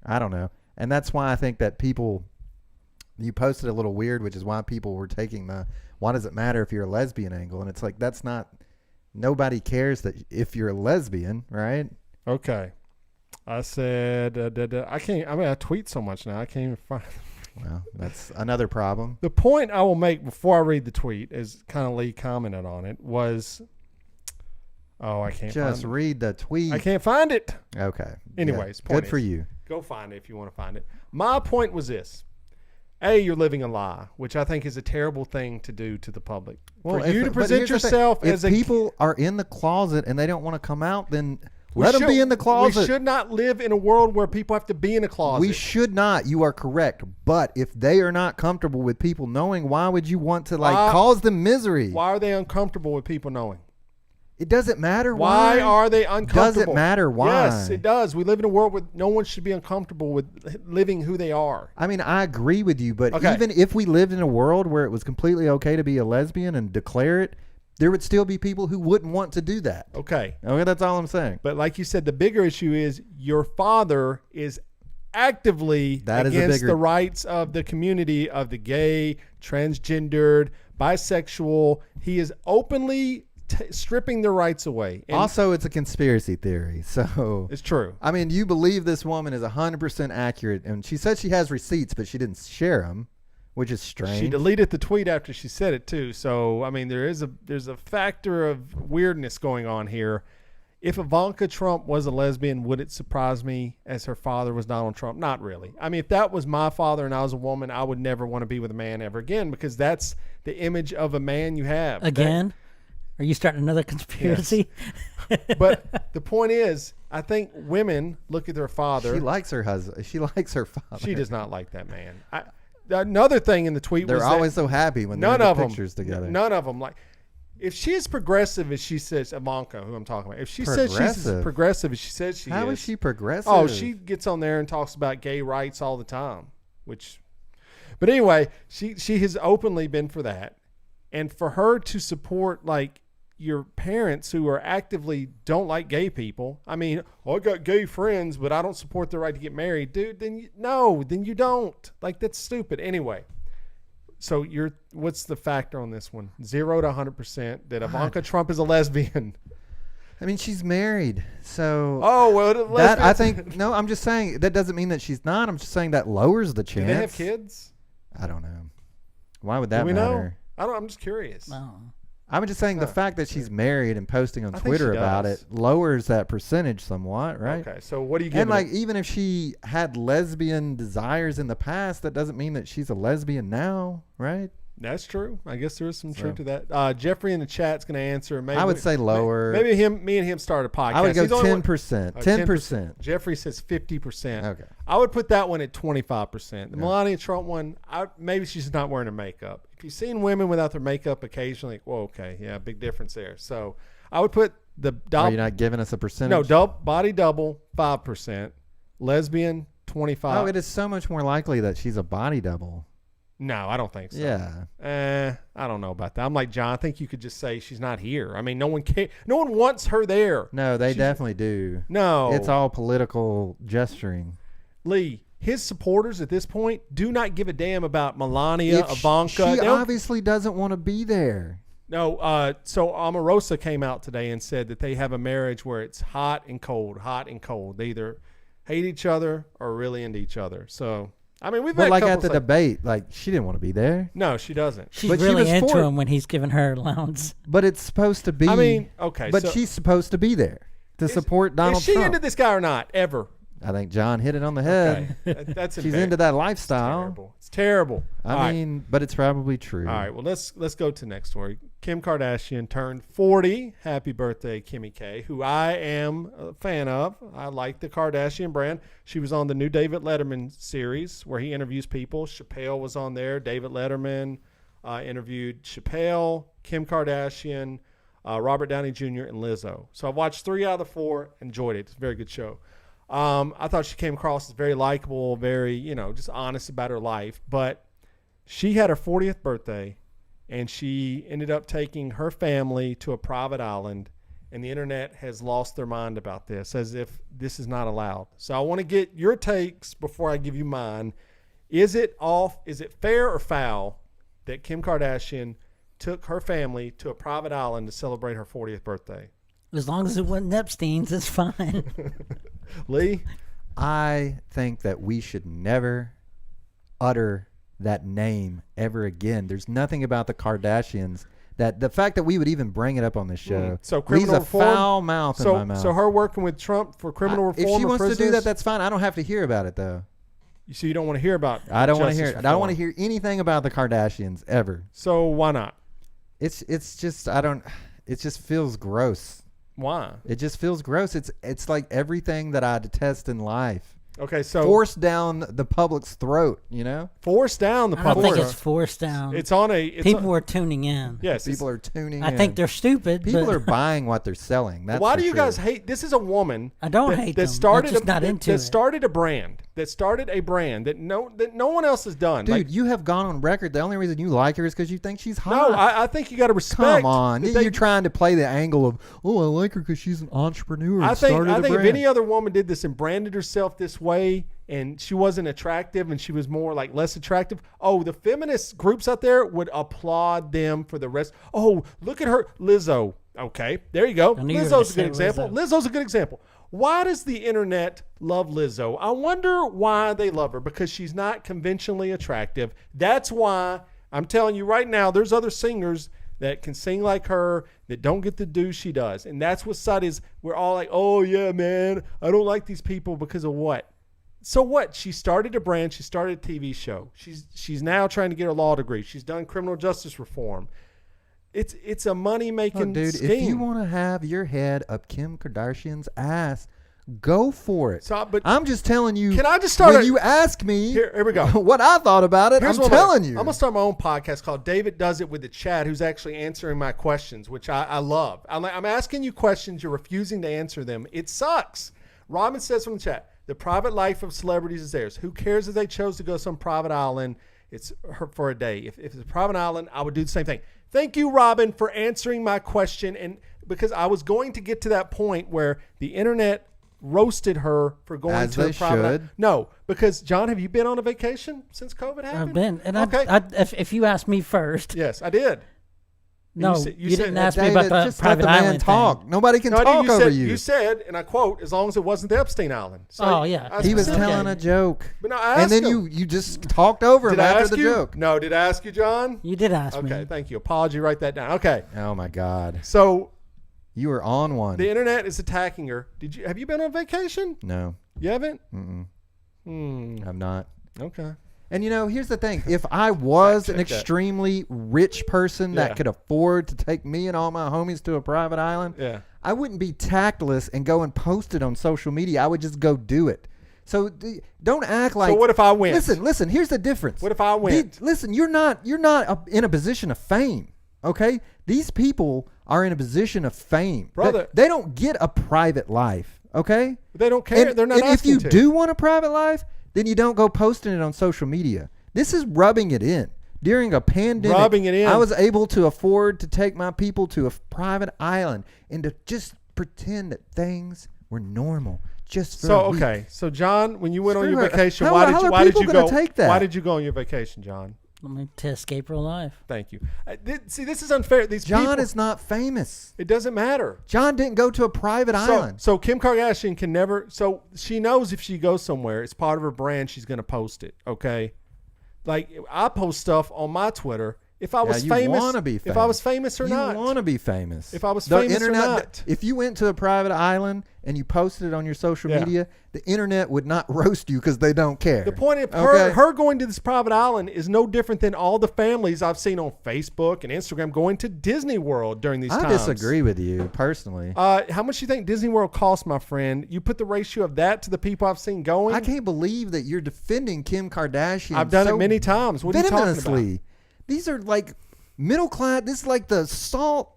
I don't know. And that's why I think that you posted a little weird, which is why people were taking why does it matter if you're a lesbian angle? And it's like, nobody cares that if you're a lesbian, right? Okay. I said, I tweet so much now, I can't even find. Well, that's another problem. The point I will make before I read the tweet, as kind of Lee commented on it, was, I can't just read the tweet. I can't find it. Okay. Anyways, yeah. Good for you. Go find it if you want to find it. My point was this. A, you're living a lie, which I think is a terrible thing to do to the public. Well, for you to present yourself as if people are in the closet and they don't want to come out, then let them be in the closet. We should not live in a world where people have to be in a closet. We should not. You are correct. But if they are not comfortable with people knowing, why would you want to cause them misery? Why are they uncomfortable with people knowing? It doesn't matter why. Why are they uncomfortable? Does it matter why? Yes, it does. We live in a world where no one should be uncomfortable with living who they are. I mean, I agree with you, but even if we lived in a world where it was completely okay to be a lesbian and declare it, there would still be people who wouldn't want to do that. Okay, that's all I'm saying. But like you said, the bigger issue is your father is actively against the rights of the community of the gay, transgendered, bisexual. He is openly stripping their rights away. And also, it's a conspiracy theory, so it's true. I mean, you believe this woman is 100% accurate, and she said she has receipts, but she didn't share them, which is strange. She deleted the tweet after she said it too. So I mean, there's a factor of weirdness going on here. If Ivanka Trump was a lesbian, would it surprise me as her father was Donald Trump? Not really. I mean, if that was my father and I was a woman, I would never want to be with a man ever again, because that's the image of a man you have. Again? Are you starting another conspiracy? Yes. But the point is, I think women look at their father. She likes her husband. She likes her father. She does not like that man. Another thing in the tweet was they're always so happy when they're in the pictures together. None of them like. If she is progressive as she says, Ivanka, who I'm talking about, if she says she's as progressive as she says she is. How is she progressive? Oh, she gets on there and talks about gay rights all the time. But anyway, she has openly been for that. And for her to support your parents who are actively don't like gay people. I mean, I got gay friends, but I don't support their right to get married. Dude, then you don't. That's stupid. Anyway, so what's the factor on this one? 0 to 100% that Ivanka Trump is a lesbian. I mean, she's married, so. Oh well, That I lesbians- think no. I'm just saying that doesn't mean that she's not. I'm just saying that lowers the Do chance. they have kids? I don't know. Why would Do that we know? matter? I don't. I'm just curious. Oh. I'm just saying the fact that she's married and posting on I think Twitter she about does. it lowers that percentage somewhat, right? Okay, so what do you give? And like, even if she had lesbian desires in the past, that doesn't mean that she's a lesbian now, right? That's true. I guess there is some truth So. to that. Jeffrey in the chat's going to answer. Maybe I would say lower. Maybe me and him start a podcast. I would go He's only one- 10%. 10%. Jeffrey says 50%. Okay. I would put that one at 25%. The Melania Trump one, maybe she's not wearing her makeup. If you've seen women without their makeup occasionally, well, okay, yeah, big difference there. So I would put the Are you not giving us a percentage? no body double 5%, lesbian 25. Oh, it is so much more likely that she's a body double. No, I don't think so. Yeah. I don't know about that. I'm like John. I think you could just say she's not here. I mean, no one can. No one wants her there. No, they She's- definitely do. No, It's all political gesturing. Lee. His supporters at this point do not give a damn about Melania, Ivanka. She They don't- obviously doesn't want to be there. No, so Omarosa came out today and said that they have a marriage where it's hot and cold, hot and cold. They either hate each other or are really into each other. So, I mean, we've But met like at couples the debate, like she didn't want to be there. No, she doesn't. She's But she really was into for it. him when he's giving her allowance. But it's supposed to be. I mean, okay. But so she's supposed to be there to support Donald is she Trump. into this guy or not? Ever? I think John hit it on the head. Okay. That's She's into that lifestyle. Terrible. It's terrible. All I right. mean, but it's probably true. All right. Well, let's go to the next story. Kim Kardashian turned 40. Happy birthday, Kimmy K, who I am a fan of. I like the Kardashian brand. She was on the new David Letterman series where he interviews people. Chappelle was on there. David Letterman interviewed Chappelle, Kim Kardashian, Robert Downey Jr., and Lizzo. So I've watched 3 out of the 4. Enjoyed it. It's a very good show. I thought she came across as very likable, very, just honest about her life. But she had her 40th birthday, and she ended up taking her family to a private island, and the internet has lost their mind about this, as if this is not allowed. So I want to get your takes before I give you mine. Is it fair or foul that Kim Kardashian took her family to a private island to celebrate her 40th birthday? As long as it wasn't Epstein's, it's fine. Lee? I think that we should never utter that name ever again. There's nothing about the Kardashians that the fact that we would even bring it up on this show So leaves criminal a reform? foul mouth in my mouth. So her working with Trump for criminal reform. if she or wants to do prisoners? that, that's fine. I don't have to hear about it though. So you don't want to hear about? I don't want to justice hear. I don't want to reform. hear anything about the Kardashians ever. So why not? It's just I don't. It just feels gross. Why? It just feels gross. It's like everything that I detest in life. Okay, so Forced down the public's throat, you know? force down the I don't public. think it's forced down. It's on a. It's People on, are tuning in. yes. People are tuning I in. think they're stupid. People but are buying what they're selling. That's Why for do you sure. guys hate? This is a woman. I don't that, hate that them. Started I'm just a, not that, into that it. started a brand. That started a brand that no one else has done. Dude, Like, you have gone on record. The only reason you like her is because you think she's hot. no, I think you got to respect. Come on. that they- You're trying to play the angle of, oh, I like her because she's an entrepreneur. And I think started a if brand. any other woman did this and branded herself this way, and she wasn't attractive and she was more like less attractive, the feminist groups out there would applaud them for the rest. Oh, look at her, Lizzo. Okay, there you go. I knew you were Lizzo's a gonna good say example. Lizzo. Lizzo's a good example. Why does the internet love Lizzo? I wonder why they love her, because she's not conventionally attractive. That's why I'm telling you right now, there's other singers that can sing like her that don't get the due she does. And that's what side is. We're all like, oh yeah, man, I don't like these people because of what? So what? She started a brand. She started a TV show. She's now trying to get her law degree. She's done criminal justice reform. It's a money making dude, scheme. if you want to have your head up Kim Kardashian's ass, go for it. So, but I'm just telling you. Can I just start when a- you ask me Here we go. what I thought about it, Here's I'm what telling you. I'm gonna start my own podcast called David Does It with the Chat, who's actually answering my questions, which I love. I'm asking you questions, you're refusing to answer them. It sucks. Robin says from the chat, the private life of celebrities is theirs. Who cares if they chose to go some private island? It's her for a day. If it's a private island, I would do the same thing. Thank you, Robin, for answering my question. And because I was going to get to that point where the internet roasted her for going As to a they private should. island. No, because John, have you been on a vacation since COVID happened? I've been. And Okay. if you ask me first, Yes, I did. No, said- you didn't ask me David, about the just let private the man island talk. thing. Nobody can No, I talk did. You over said, you. You said, and I quote, as long as it wasn't the Epstein Island. So Oh, yeah. I He was specifically- telling a joke. But no, I And asked then him. you just talked over him Did I after ask the you? joke. No, did I ask you, John? You did ask me. Okay, thank you. Apology, write that down. Okay, Oh my God. so You were on one. the internet is attacking her. Have you been on vacation? No. You haven't? I'm not. Okay. And here's the thing. If I was an Fact check that. extremely rich person Yeah. that could afford to take me and all my homies to a private island, Yeah. I wouldn't be tactless and go and post it on social media. I would just go do it. So don't act like. So what if I went? Listen. Here's the difference. What if I went? Listen, you're not in a position of fame. Okay, these people are in a position of fame. Brother. They don't get a private life. Okay, They don't care. and, They're not and if asking you to. do want a private life, then you don't go posting it on social media. This is rubbing it in. During a pandemic, Rubbing it in. I was able to afford to take my people to a private island and to just pretend that things were normal. Just for So a week. okay, so John, when you went on Screw your her. vacation, How why are did people you gonna go? take that? Why did you go on your vacation, John? To escape real life. Thank you. See, this is unfair. These John people, is not famous. It doesn't matter. John didn't go to a private island. So Kim Kardashian can never. So she knows if she goes somewhere, it's part of her brand. She's going to post it. Okay, like I post stuff on my Twitter. If I was you famous, wanna be if I was famous or you not, want to be famous. If I was The famous or not. If you went to a private island and you posted it on your social Yeah. media, the internet would not roast you because they don't care. The point of Okay? her going to this private island is no different than all the families I've seen on Facebook and Instagram going to Disney World during these I times. disagree with you personally. How much do you think Disney World costs, my friend? You put the ratio of that to the people I've seen going. I can't believe that you're defending Kim Kardashian. I've done so it many times. What are you talking about? venomously. These are like middle class. This is like the salt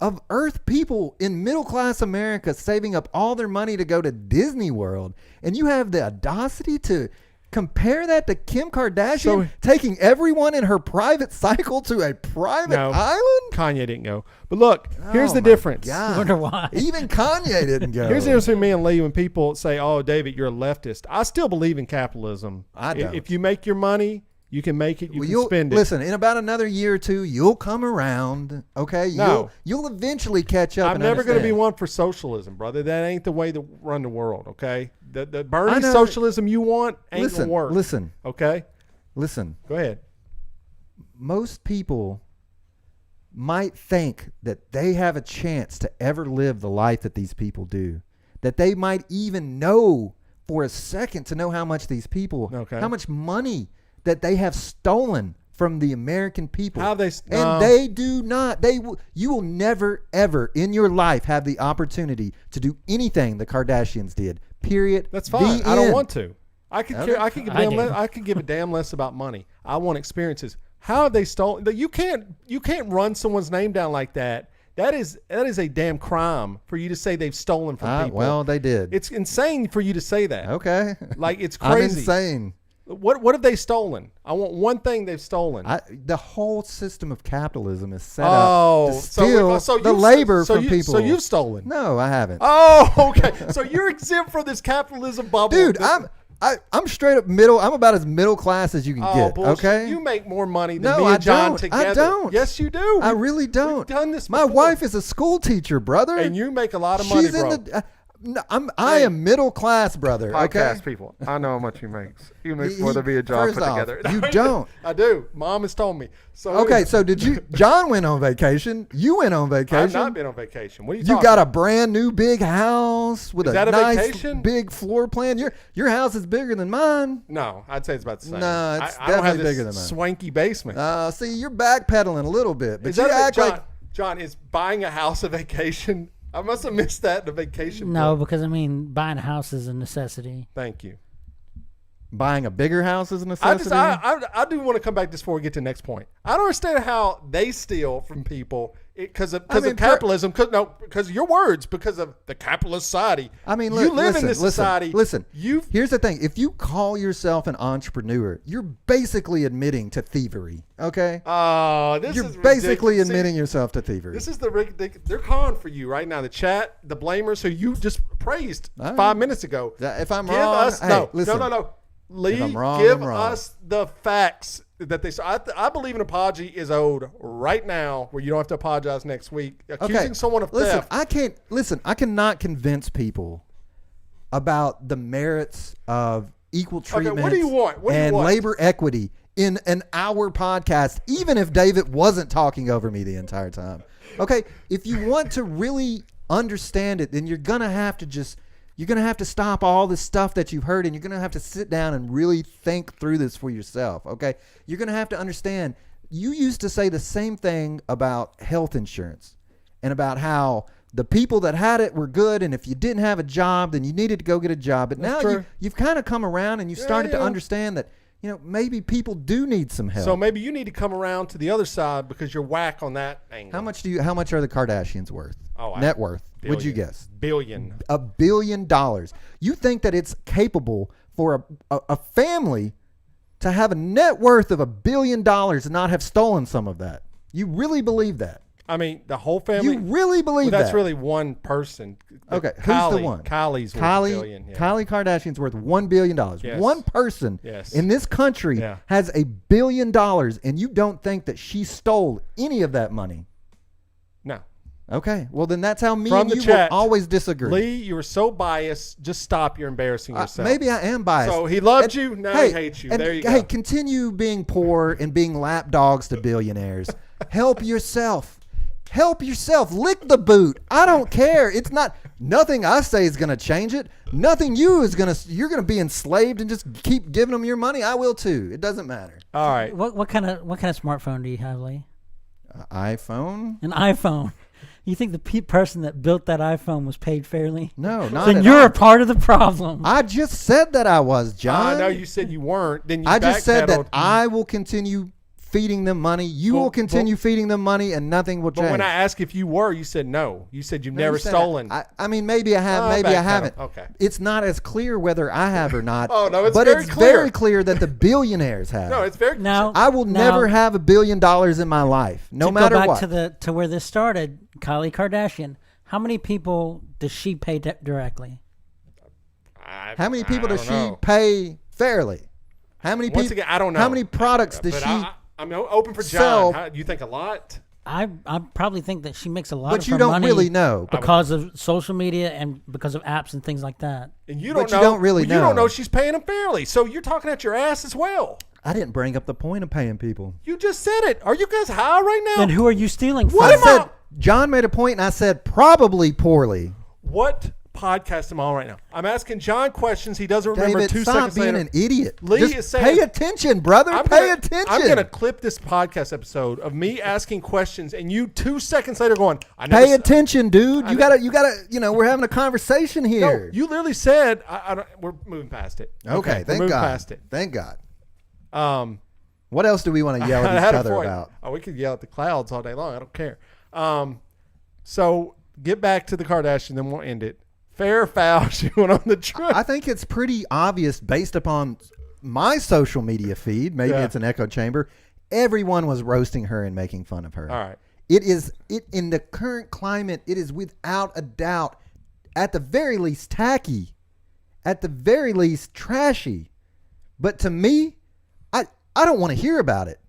of earth people in middle class America saving up all their money to go to Disney World, and you have the audacity to compare that to Kim Kardashian So- taking everyone in her private cycle to a private No. island. Kanye didn't go. But look, here's Oh the my difference. God. Wonder why. Even Kanye didn't go. Here's the difference between me and Lee when people say, "Oh, David, you're a leftist." I still believe in capitalism. I don't. If you make your money, you can make it. You Well, can spend it. Listen, in about another year or two, you'll come around. Okay, No. you'll eventually catch up. I'm and never going to be understand. one for socialism, brother. That ain't the way to run the world. Okay, the Bernie I know. socialism you want ain't Listen, gonna work. listen, Okay, listen. go ahead. Most people might think that they have a chance to ever live the life that these people do. That they might even know for a second to know how much these people, Okay. how much money that they have stolen from the American people. How they and they do not. You will never ever in your life have the opportunity to do anything the Kardashians did. Period. That's fine. The I don't end. want to. I could Okay. care. I could give a I damn do. less, I could give a damn less about money. I want experiences. How have they stolen? You can't run someone's name down like that. That is a damn crime for you to say they've stolen from people. Well, they did. It's insane for you to say that. Okay. Like it's I'm crazy. insane. What have they stolen? I want one thing they've stolen. The whole system of capitalism is set Oh, up to so steal so the you've- labor so from you- people. So you've stolen. No, I haven't. Oh, okay. So you're exempt from this capitalism bubble, Dude, I'm straight up middle. I'm about as middle class as you can Oh, get. bullshit. Okay. You make more money than No, me and I John don't. together. I don't. Yes, you do. I really don't. We've done this My before. wife is a school teacher, brother. And you make a lot of money, She's bro. in the. No, I am middle class, brother. Okay. people. I know how much he makes. He makes more than me and John job put together. You don't. I do. Mom has told me. So Okay, so did you? John went on vacation. You went on vacation. I've not been on vacation. What are you You talking got about? a brand new big house with Is a that a nice vacation? big floor plan. Your house is bigger than mine. No, I'd say it's about the same. No, it's I don't have definitely this bigger than mine. swanky basement. See, you're backpedaling a little bit, but Is you that act John, like John, is buying a house a vacation? I must have missed that in the vacation. No, book. because I mean, buying a house is a necessity. Thank you. buying a bigger house is a necessity. I do want to come back just before we get to the next point. I don't understand how they steal from people because of capitalism. Because your words, because of the capitalist society. I mean, you live in this society. Listen, here's the thing: if you call yourself an entrepreneur, you're basically admitting to thievery. Okay? Oh, this you're is basically ridiculous. admitting yourself to thievery. This is they're calling for you right now. The chat, the blamers who you just praised All right. 5 minutes ago. If I'm Give wrong, us hey, listen. no. Lee, I'm wrong, give I'm wrong. us the facts. that they. So I believe an apology is owed right now, where you don't have to apologize next week. Accusing someone of theft. I cannot convince people about the merits of equal treatment. What do you want? What do you want? Labor equity in an hour podcast, even if David wasn't talking over me the entire time. Okay, if you want to really understand it, then you're gonna have to stop all the stuff that you've heard, and you're gonna have to sit down and really think through this for yourself. Okay, you're gonna have to understand. You used to say the same thing about health insurance and about how the people that had it were good, and if you didn't have a job, then you needed to go get a job. But now you've kind of come around, and you've started to understand that, maybe people do need some help. So maybe you need to come around to the other side because you're whack on that angle. How much are the Kardashians worth? Net worth. What'd you guess? $1 billion. You think that it's capable for a family to have a net worth of $1 billion and not have stolen some of that? You really believe that? I mean, the whole family. You really believe that? That's really one person. Okay, Kylie, who's the one? Kylie's worth $1 billion. Yeah. Kylie Kardashian's worth $1 billion. Yes. One person in this country has $1 billion, and you don't think that she stole any of that money? No. Okay, well then that's how me From and the you chat, will always disagree. Lee, you were so biased. Just stop. You're embarrassing yourself. Maybe I am biased. So he loved you. Now he hates you. There you go. Hey, continue being poor and being lap dogs to billionaires. Help yourself. Help yourself. Lick the boot. I don't care. It's not. Nothing I say is going to change it. Nothing you're going to be enslaved and just keep giving them your money. I will too. It doesn't matter. All right. What kind of smartphone do you have, Lee? iPhone. An iPhone. You think the person that built that iPhone was paid fairly? No, not then at you're all. a part of the problem. I just said that I was, John. No, you said you weren't. Then you I just said that backpedaled. I will continue feeding them money. You will continue feeding them money, and nothing will change. But when I asked if you were, you said no. You said you've No, never you said stolen. I mean, maybe I have, maybe I haven't. Okay. It's not as clear whether I have or not. Oh, no, it's but very it's clear. very clear that the billionaires have. No, it's very Now I will never have $1 billion in my life, no matter go back what. to where this started, Kylie Kardashian. How many people does she pay directly? How many people does she know. pay fairly? How many people? Once again, I don't know. How many products does But she? I'm open for sell? John. You think a lot? I probably think that she makes a lot But of you her don't money really know. because of social media and because of apps and things like that. And you But don't you know. don't really You don't know. know she's paying them fairly. So you're talking out your ass as well. I didn't bring up the point of paying people. You just said it. Are you guys high right now? Then who are you stealing from? What I am said I- John made a point, and I said probably poorly. What podcast am I on right now? I'm asking John questions. He doesn't remember David, 2 stop seconds being later. an idiot. Lee Just is saying- pay attention, brother. Pay attention. I'm going to clip this podcast episode of me asking questions and you 2 seconds later going, I never Pay attention, dude. You gotta. We're having a conversation No, here. you literally said, we're moving past it. Okay, we're thank moving God. past it. Thank God. Um, What else do we want to yell I at had each a other point. about? Oh, we could yell at the clouds all day long. I don't care. So get back to the Kardashian, then we'll end it. Fair or foul? She went on the trip. I think it's pretty obvious based upon my social media feed. Maybe it's an echo chamber. Everyone was roasting her and making fun of her. All right. It in the current climate, it is without a doubt, at the very least tacky, at the very least trashy. But to me, I don't want to hear about it.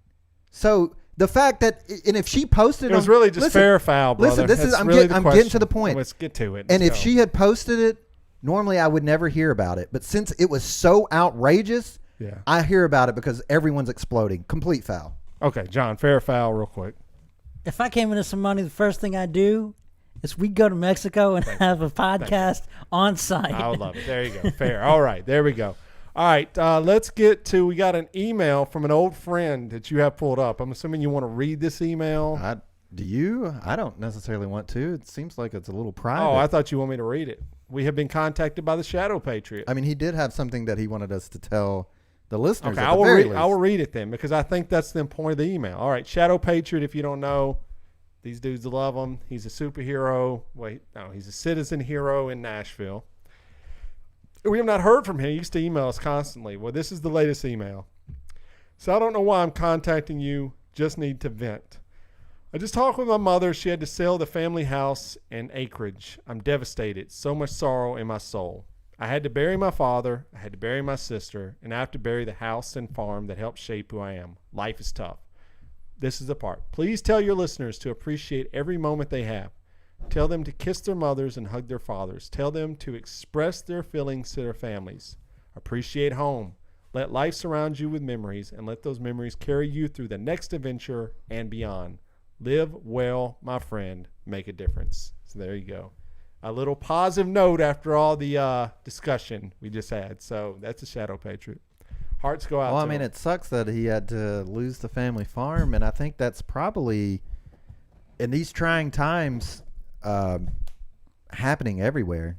So the fact that, and if she posted It was really just fair or foul, brother. Listen, That's I'm really getting the to the question. point. Let's get to it. And if Let's go. she had posted it, normally I would never hear about it. But since it was so outrageous, I hear about it because everyone's exploding. Complete foul. Okay, John, fair or foul real quick. If I came into some money, the first thing I'd do is we'd go to Mexico and have a podcast on site. I would love it. There you go. Fair. All right. There we go. All right. Let's get to, we got an email from an old friend that you have pulled up. I'm assuming you want to read this email. Do you? I don't necessarily want to. It seems like it's a little private. Oh, I thought you want me to read it. We have been contacted by the Shadow Patriot. I mean, he did have something that he wanted us to tell the listeners. Okay, at I the will very read. least. I will read it then because I think that's the point of the email. All right, Shadow Patriot. If you don't know, these dudes love him. He's a superhero. Wait, no, he's a citizen hero in Nashville. We have not heard from him. He used to email us constantly. Well, this is the latest email. So I don't know why I'm contacting you. Just need to vent. I just talked with my mother. She had to sell the family house and acreage. I'm devastated. So much sorrow in my soul. I had to bury my father, I had to bury my sister, and I have to bury the house and farm that helped shape who I am. Life is tough. This is the part. Please tell your listeners to appreciate every moment they have. Tell them to kiss their mothers and hug their fathers. Tell them to express their feelings to their families. Appreciate home. Let life surround you with memories, and let those memories carry you through the next adventure and beyond. Live well, my friend. Make a difference. So there you go. A little positive note after all the discussion we just had. So that's a Shadow Patriot. Hearts go out Well, to I mean, him. it sucks that he had to lose the family farm, and I think that's probably, in these trying times, happening everywhere.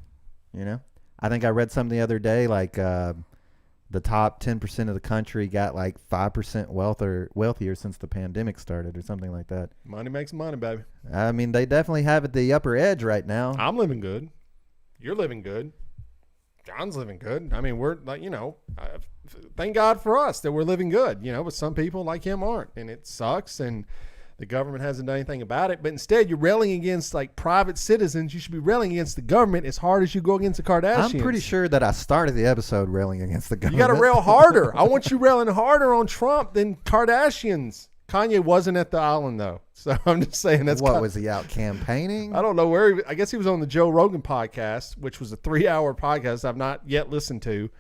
You know, I think I read something the other day, like the top 10% of the country got like 5% wealthier since the pandemic started, or something like that. Money makes money, baby. I mean, they definitely have at the upper edge right now. I'm living good. You're living good. John's living good. I mean, we're like, thank God for us that we're living good, but some people like him aren't, and it sucks, and the government hasn't done anything about it. But instead, you're railing against like private citizens. You should be railing against the government as hard as you go against the Kardashians. I'm pretty sure that I started the episode railing against the You government. got to rail harder. I want you railing harder on Trump than Kardashians. Kanye wasn't at the island, though. So I'm just saying that's What, was he out campaigning? I don't know where. I guess he was on the Joe Rogan podcast, which was a 3-hour podcast I've not yet listened to.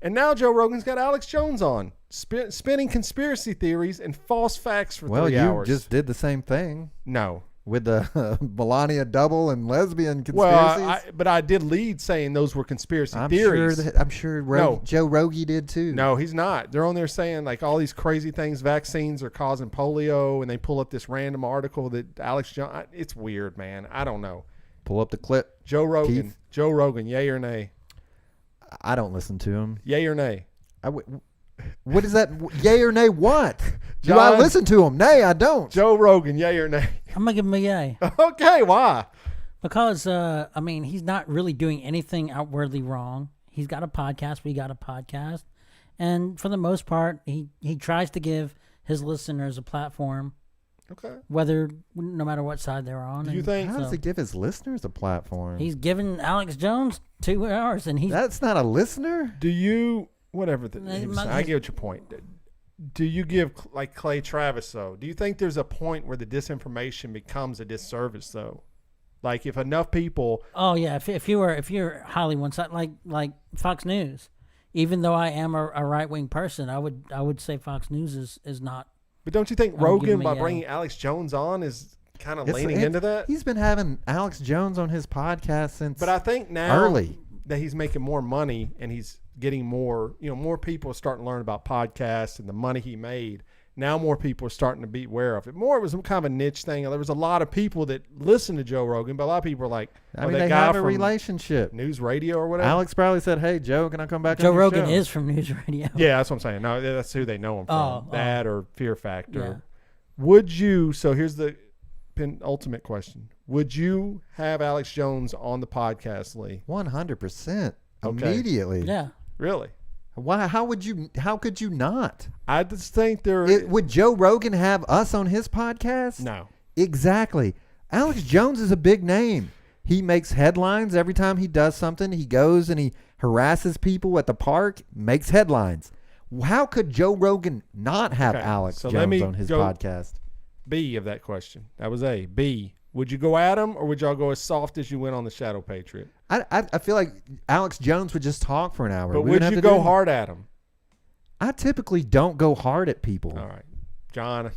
And now Joe Rogan's got Alex Jones on, spinning conspiracy theories and false facts for 3 hours. You just did the same thing No. with the Melania double and lesbian conspiracies. Well, but I did lead saying those were conspiracy theories. I'm sure No. Joe Rogan did too. No, he's not. They're on there saying like all these crazy things. Vaccines are causing polio, and they pull up this random article that Alex Jones. It's weird, man. I don't know. Pull up the clip. Joe Rogan. Keith? Joe Rogan. Yay or nay? I don't listen to him. Yay or nay? What is that? Yay or nay? What? Do I John? listen to him? Nay, I don't. Joe Rogan. Yay or nay? I'm gonna give him a yay Okay. Why? because I mean he's not really doing anything outwardly wrong. He's got a podcast. We got a podcast, and for the most part, he tries to give his listeners a platform, Okay. no matter what side they're on. Do you and think- How so does he give his listeners a platform? he's given Alex Jones 2 hours, and he's That's not a listener. Do you whatever? my- I get your point. Do you give like Clay Travis though? Do you think there's a point where the disinformation becomes a disservice though? Like if enough people. Oh yeah, if you're highly one side like Fox News, even though I am a right wing person, I would say Fox News is not. But don't you think I'm giving Rogan him a by yay. bringing Alex Jones on is kind of It's- leaning into that? He's been having Alex Jones on his podcast since. But I think now early. that he's making more money and he's getting more, more people are starting to learn about podcasts and the money he made. Now more people are starting to be aware of it. More it was some kind of a niche thing. There was a lot of people that listen to Joe Rogan, but a lot of people are like, I mean, that they guy have a from relationship. News Radio or whatever. Alex probably said, "Hey, Joe, can I come back?" Joe on your Rogan show? is from News Radio. Yeah, that's what I'm saying. No, that's who they know him from. Oh, That or Fear Factor. Yeah. Would you? So here's the penultimate question: would you have Alex Jones on the podcast, Lee? 100% Okay. immediately. Yeah. Really? Why? How would you? How could you not? I just think there. Would Joe Rogan have us on his podcast? No. Exactly. Alex Jones is a big name. He makes headlines every time he does something. He goes and he harasses people at the park, makes headlines. How could Joe Rogan not have Okay, Alex so let Jones me on his go- podcast? B of that question. That was A. B. Would you go at him or would y'all go as soft as you went on the Shadow Patriot? I feel like Alex Jones would just talk for an hour. But We would wouldn't have you to do go anything. hard at him? I typically don't go hard at people. All right. John.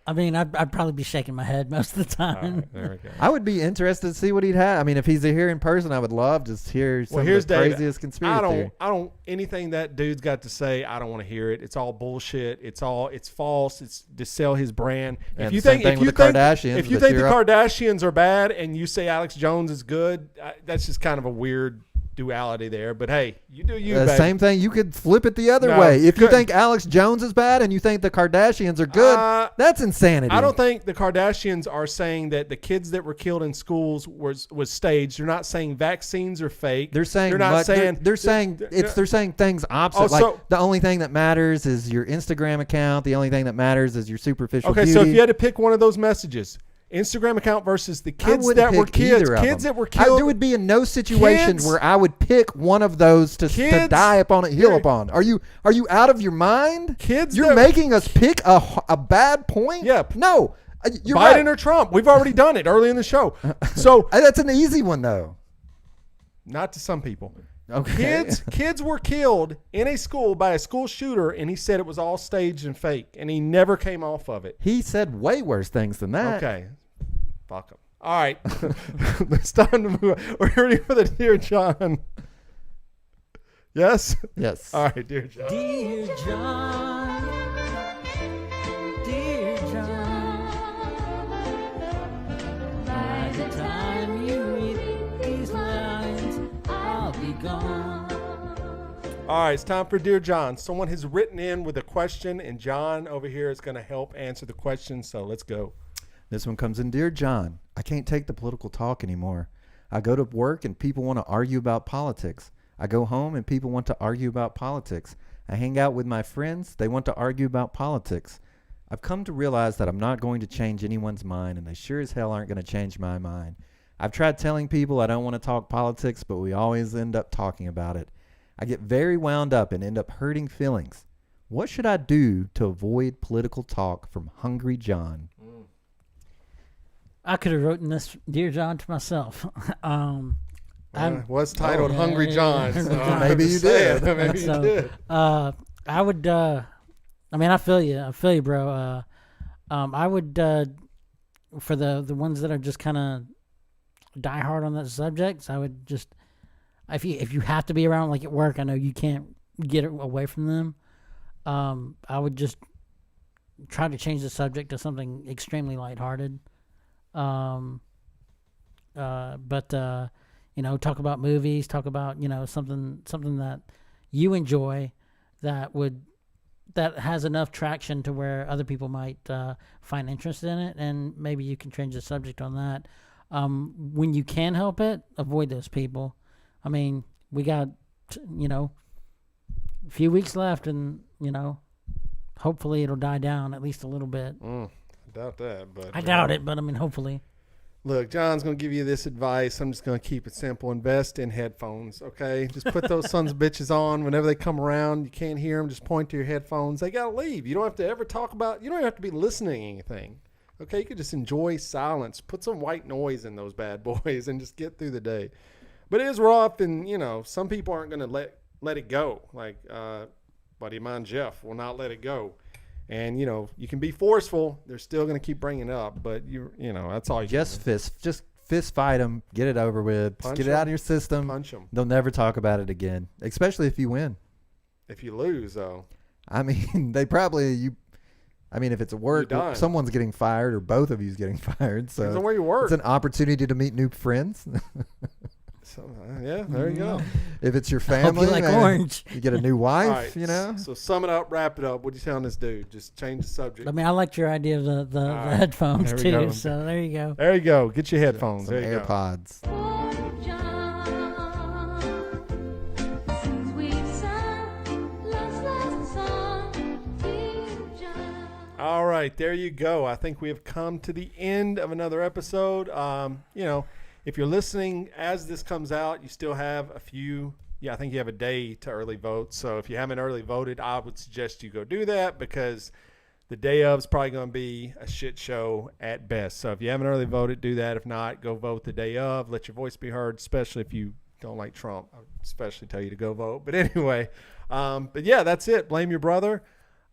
I mean, I'd probably be shaking my head most of the All time. right, there we go. I would be interested to see what he'd have. I mean, if he's here in person, I would love to hear some Well, here's of the David. craziest conspiracy theory. I don't anything that dude's got to say, I don't want to hear it. It's all bullshit. It's false. It's to sell his brand. And If you same think thing if you with the think Kardashians, if you but think the you're up- Kardashians are bad and you say Alex Jones is good, that's just kind of a weird duality there. But hey, you do you, baby. Same thing. You could flip it the other No, way. you If you couldn't. think Alex Jones is bad and you think the Kardashians are good, that's insanity. I don't think the Kardashians are saying that the kids that were killed in schools was staged. They're not saying vaccines are fake. They're saying they're not much- saying they're saying they're saying things opposite. Oh, like so- the only thing that matters is your Instagram account. The only thing that matters is your superficial Okay, beauty. so if you had to pick one of those messages, Instagram account versus the I kids wouldn't that were pick kids. either of Kids them. that were killed. There would be in no situation Kids- where I would pick one of those to die upon a hill upon. Are you out of your mind? Kids You're that- making us pick a bad point? Yeah. No. You're Biden right. or Trump. We've already done it early in the show. So That's an easy one, though. not to some people. Okay. Kids were killed in a school by a school shooter, and he said it was all staged and fake, and he never came off of it. He said way worse things than that. Okay. Fuck him. All right. It's time to move on. We're ready for the Dear John. Yes? Yes. All right, Dear John. Dear John, dear John, by the time you read these lines, I'll be gone. All right, it's time for Dear John. Someone has written in with a question, and John over here is going to help answer the question, so let's go. This one comes in. Dear John, I can't take the political talk anymore. I go to work and people want to argue about politics. I go home and people want to argue about politics. I hang out with my friends. They want to argue about politics. I've come to realize that I'm not going to change anyone's mind, and they sure as hell aren't going to change my mind. I've tried telling people I don't want to talk politics, but we always end up talking about it. I get very wound up and end up hurting feelings. What should I do to avoid political talk from Hungry John? I could have written this, Dear John, to myself. Was titled yeah, Hungry yeah, John. yeah. So Maybe you did. Maybe you So, did. I would. I mean, I feel you, bro. I would for the ones that are just kind of die hard on that subject. I would just if you have to be around, like at work. I know you can't get away from them. I would just try to change the subject to something extremely lighthearted. But talk about movies, talk about, something that you enjoy that has enough traction to where other people might find interest in it, and maybe you can change the subject on that. When you can help it, avoid those people. I mean, we got, a few weeks left, and, hopefully it'll die down at least a little bit. I doubt that, but I doubt it, but I mean, hopefully. Look, John's going to give you this advice. I'm just going to keep it simple. Invest in headphones, okay? Just put those sons of bitches on. Whenever they come around, you can't hear them. Just point to your headphones. They got to leave. You don't have to ever talk about – you don't have to be listening to anything, okay? You can just enjoy silence. Put some white noise in those bad boys and just get through the day. But it is rough, and, some people aren't going to let it go. Like buddy of mine, Jeff, will not let it go. And, you can be forceful. They're still going to keep bringing it up. But, that's all you Just fist fight them. Get it over with. Just get it out of your system. Punch them. They'll never talk about it again, especially if you win. If you lose, though. I mean, if it's a work, You're done. someone's getting fired or both of you's getting fired. So Depends on where you work. it's an opportunity to meet new friends. So, yeah, there you go. If it's your Hope family, you like maybe orange. you get a new All wife, right. So sum it up, wrap it up. What are you telling this dude? Just change the subject. I mean, I liked your idea of the right. headphones There we go. too. So there you go. There you go. Get your headphones. Some There you go. AirPods. All right, there you go. I think we have come to the end of another episode. If you're listening as this comes out, you still have a few. Yeah, I think you have a day to early vote. So if you haven't early voted, I would suggest you go do that, because the day of is probably going to be a shit show at best. So if you haven't early voted, do that. If not, go vote the day of. Let your voice be heard, especially if you don't like Trump. I would especially tell you to go vote. But anyway, but yeah, that's it. Blame your brother.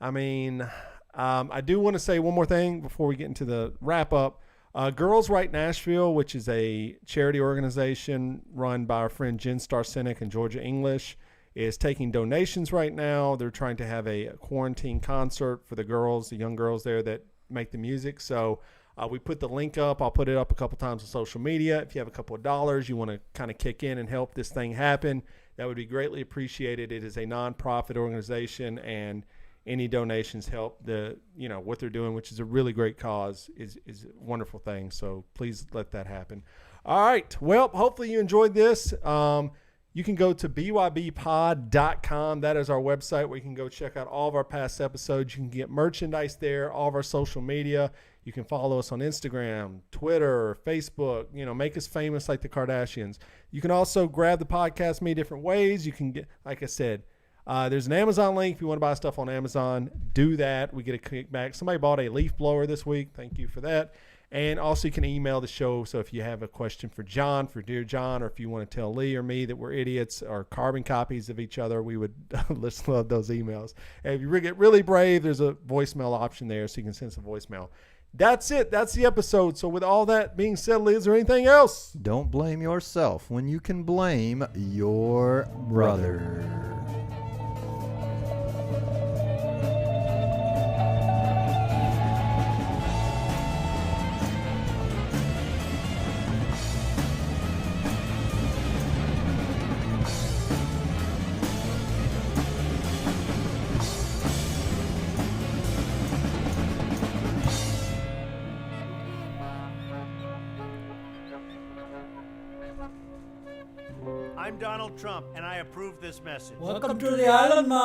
I mean, I do want to say one more thing before we get into the wrap up. Girls Right Nashville, which is a charity organization run by our friend Jen Starcenic and Georgia English, is taking donations right now. They're trying to have a quarantine concert for the girls, the young girls there that make the music. So we put the link up. I'll put it up a couple times on social media. If you have a couple of dollars, you want to kind of kick in and help this thing happen, that would be greatly appreciated. It is a nonprofit organization, and any donations help what they're doing, which is a really great cause, is a wonderful thing. So please let that happen. All right. Well, hopefully you enjoyed this. you can go to bybpod.com. That is our website where you can go check out all of our past episodes. You can get merchandise there, all of our social media. You can follow us on Instagram, Twitter, Facebook, make us famous like the Kardashians. You can also grab the podcast many different ways. You can get, like I said, there's an Amazon link. If you want to buy stuff on Amazon, do that. We get a kickback. Somebody bought a leaf blower this week. Thank you for that. And also you can email the show. So if you have a question for John, for Dear John, or if you want to tell Lee or me that we're idiots or carbon copies of each other, we would just love those emails. And if you get really brave, there's a voicemail option there so you can send us a voicemail. That's it. That's the episode. So with all that being said, Lee, is there anything else? Don't blame yourself when you can blame your brother. I'm Donald Trump, and I approve this message. Welcome to the island, Mom.